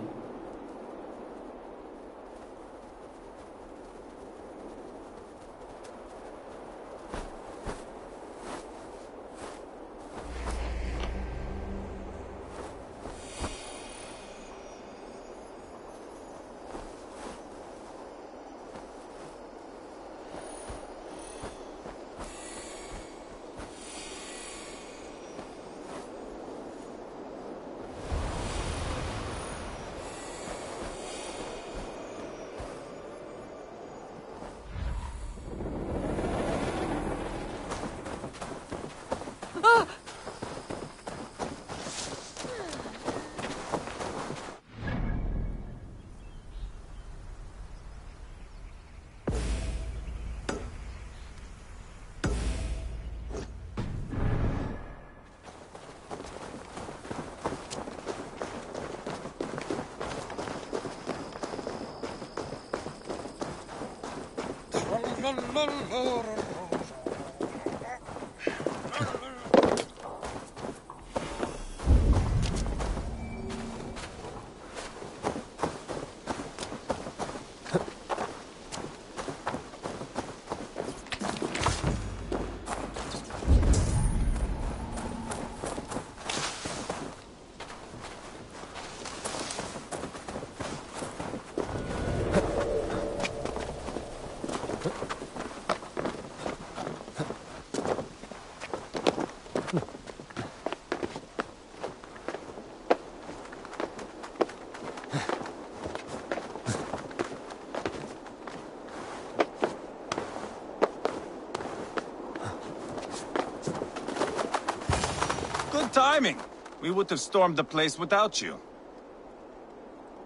Good timing. We would have stormed the place without you.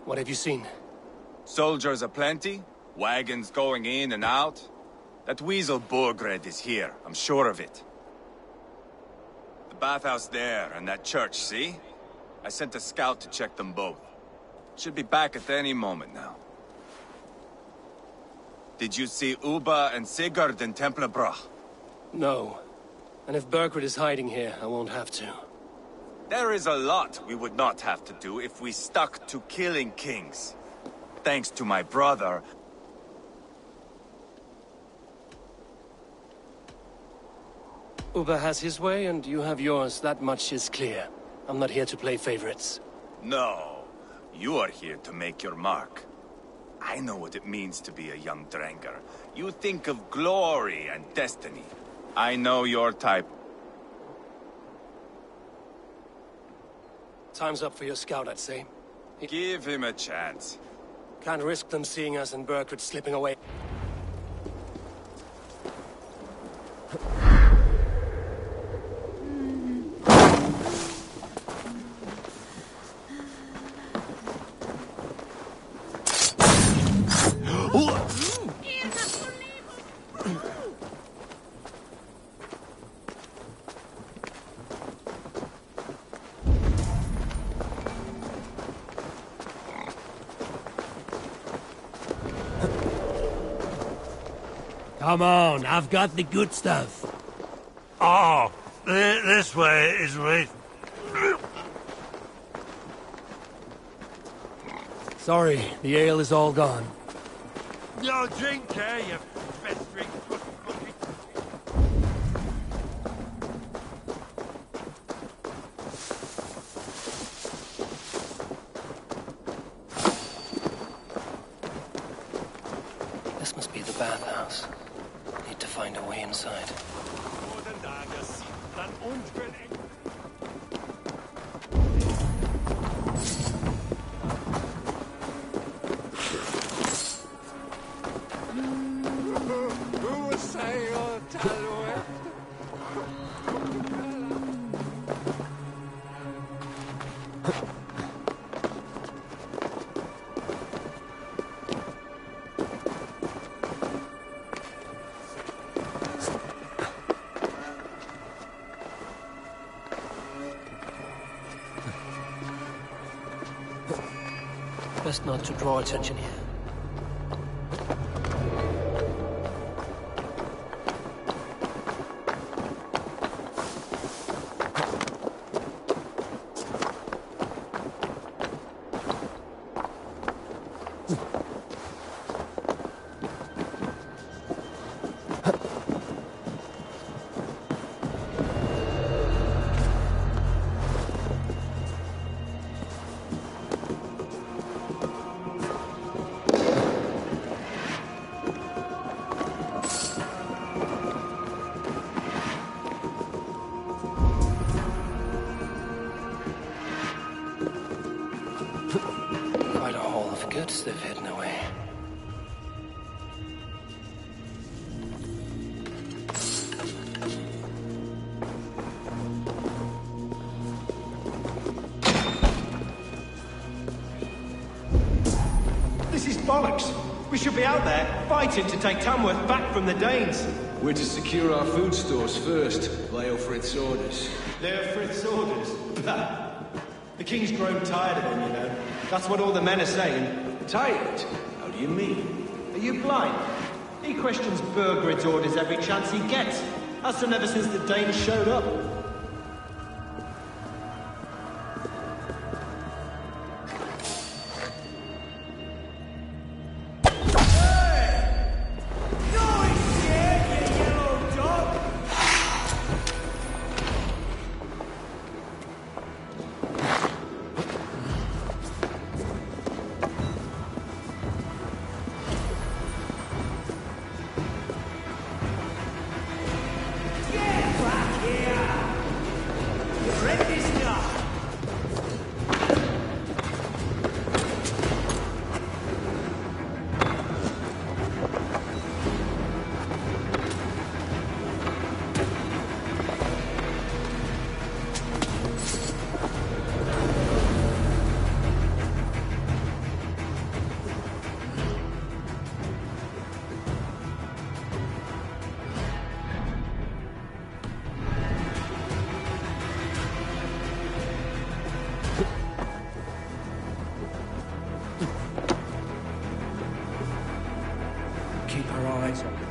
What have you seen? Soldiers aplenty, wagons going in and out. That weasel Borgred is here, I'm sure of it. The bathhouse there and that church, see? I sent a scout to check them both. Should be back at any moment now. Did you see Uba and Sigurd in Templebrach? No. And if Berkred is hiding here, I won't have to. There is a lot we would not have to do if we stuck to killing kings. Thanks to my brother. Uba has his way, and you have yours. That much is clear. I'm not here to play favorites. No, you are here to make your mark. I know what it means to be a young Dranger. You think of glory and destiny. I know your type. Time's up for your scout, I'd say. Give him a chance. Can't risk them seeing us and Berkred slipping away. Come on, I've got the good stuff. Oh, this way is right. Sorry, the ale is all gone. No, drink, you festering. This must be the bathhouse. Need to find a way inside. Best not to draw attention here. Quite a haul of goods they've hidden away. This is bollocks. We should be out there, fighting to take Tamworth back from the Danes. We're to secure our food stores first, Leofrith's orders. Leofrith's orders? Bah. The king's grown tired of him, you know. That's what all the men are saying. Tired? How do you mean? Are you blind? He questions Burgred's orders every chance he gets. Has done ever since the Danes showed up. Keep our eyes open.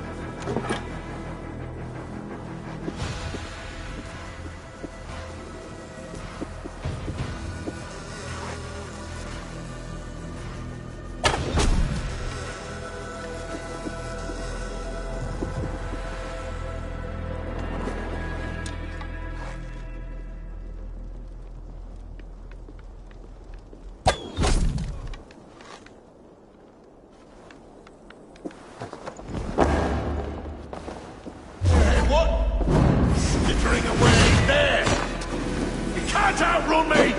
Outrun me!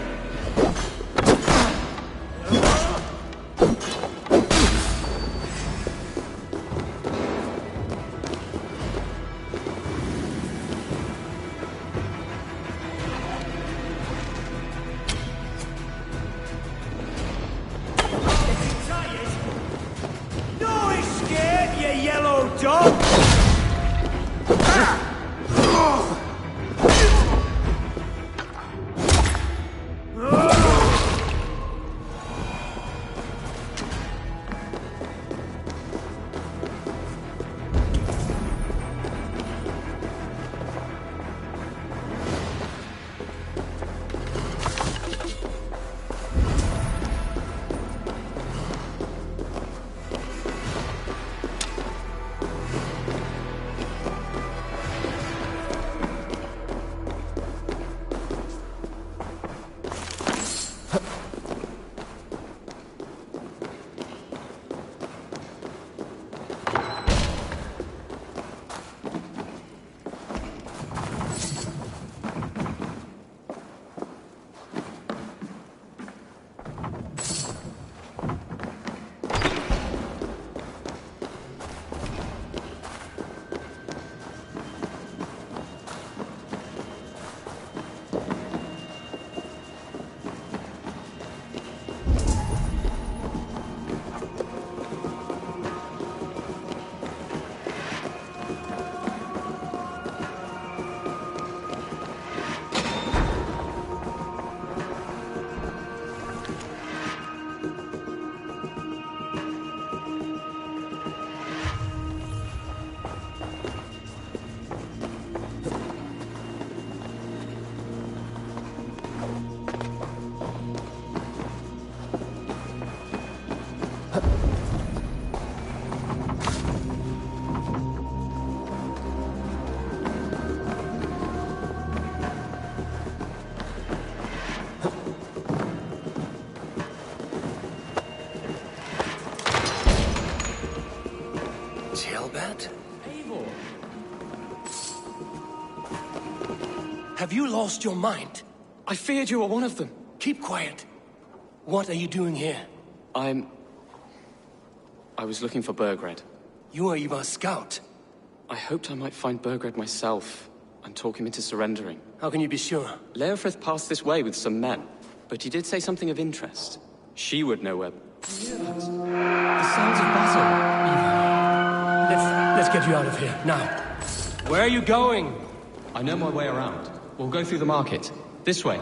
No escape, you yellow dog! Have you lost your mind? I feared you were one of them. Keep quiet. What are you doing here? I was looking for Burgred. You are Ivar's scout. I hoped I might find Burgred myself and talk him into surrendering. How can you be sure? Leofrith passed this way with some men, but he did say something of interest. She would know where... The sounds of battle. Ivar. Let's get you out of here, now. Where are you going? I know my way around. We'll go through the market. This way.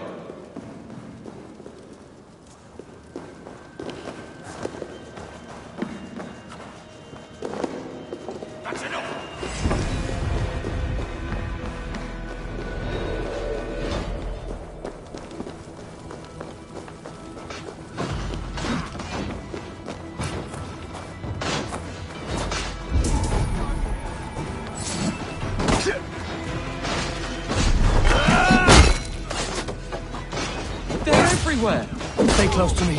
everywhere! Stay close to me.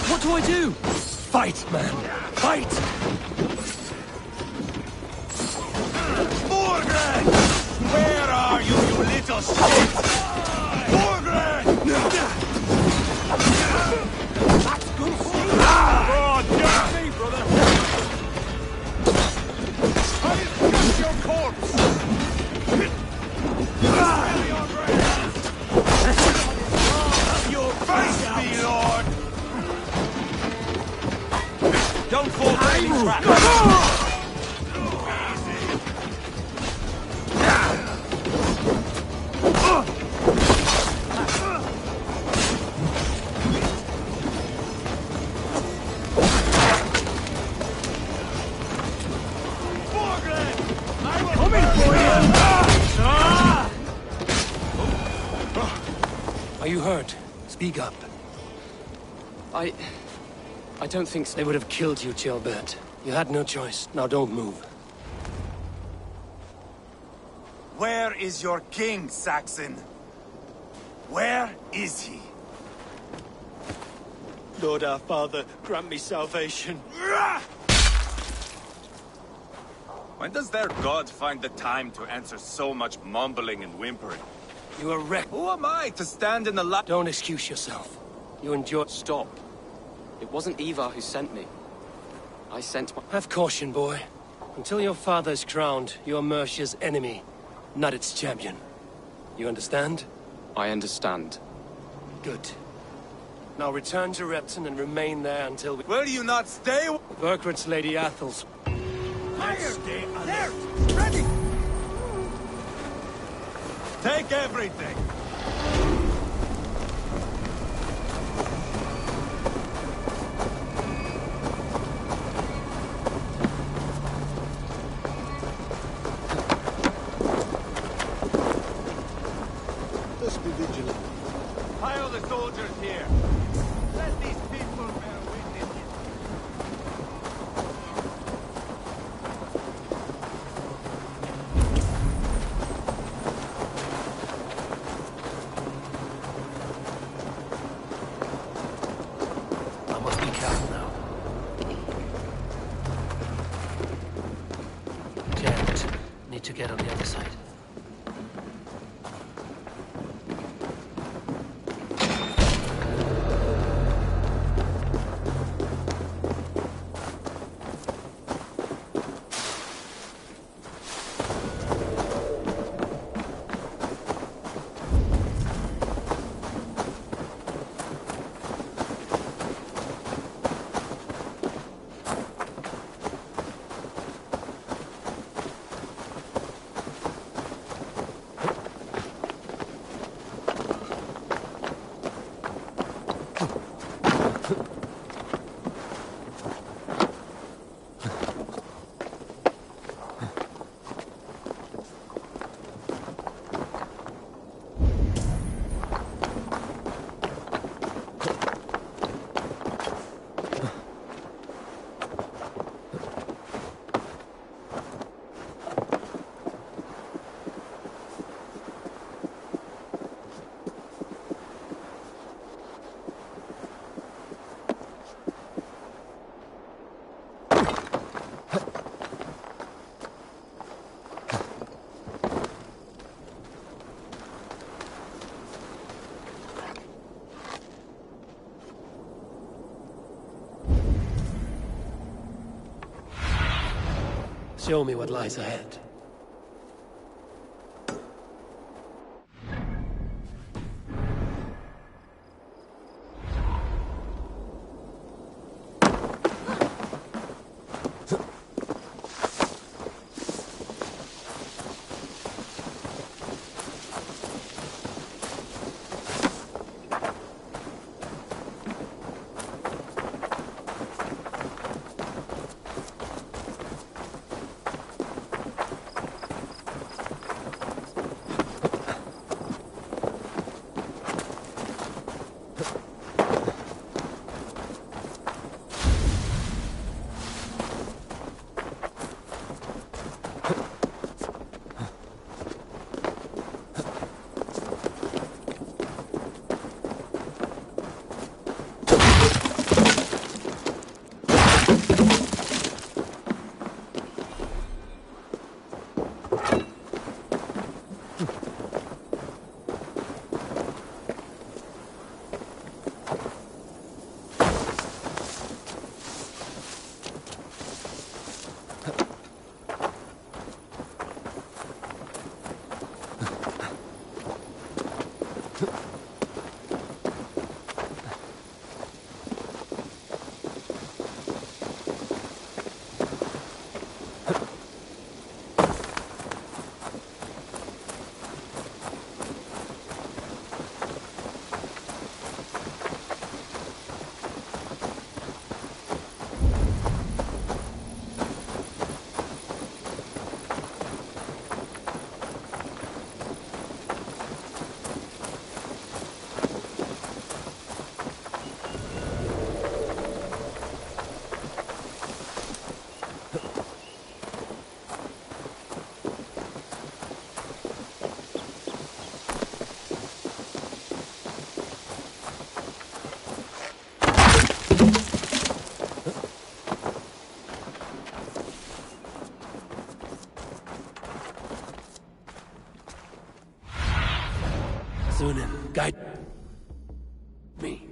What do I do? Fight, man! Fight! Morgan! Where are you, you little shit? Morgan! That's good shit! Oh, just me, brother! I'll cut your corpse! Your face, me lord! Don't fall for any trap! Are you hurt? Speak up. I don't think so. They would have killed you, Gilbert. You had no choice. Now don't move. Where is your king, Saxon? Where is he? Lord our Father, grant me salvation. When does their god find the time to answer so much mumbling and whimpering? You are wrecked. Who am I to stand in the light? Don't excuse yourself. You enjoy. Stop. It wasn't Ivar who sent me. I sent my... Have caution, boy. Until your father is crowned, you are Mercia's enemy, not its champion. You understand? I understand. Good. Now return to Repton and remain there until we... Will you not stay? Burkhart's Lady Athel's... Fire! There! Ready! Take everything! Let's be vigilant. Pile the soldiers here. Let these people bear witness. I must be careful now. Can't. Need to get on the other side. Show me what lies ahead. Thunen, guide me.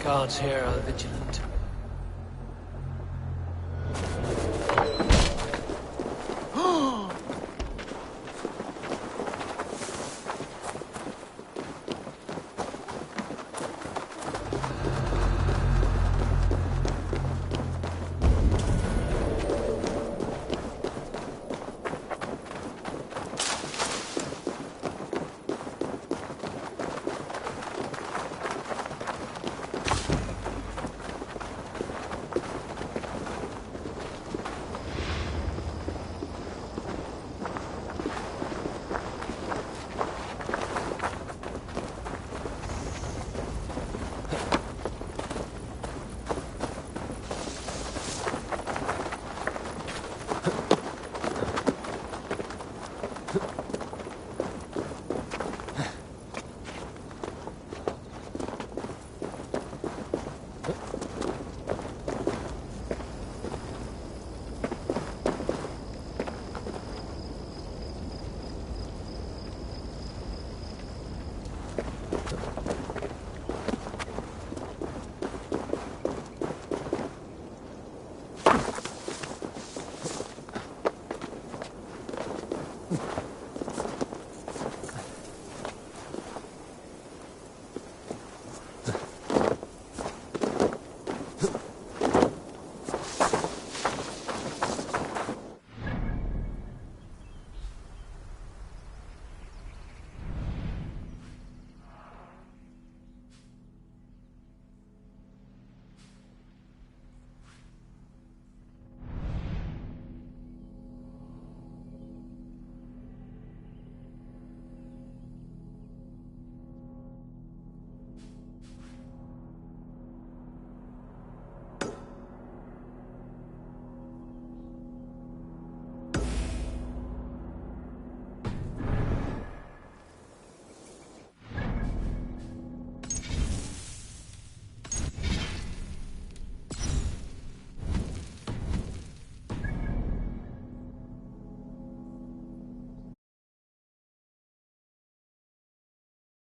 Guards here are vigilant.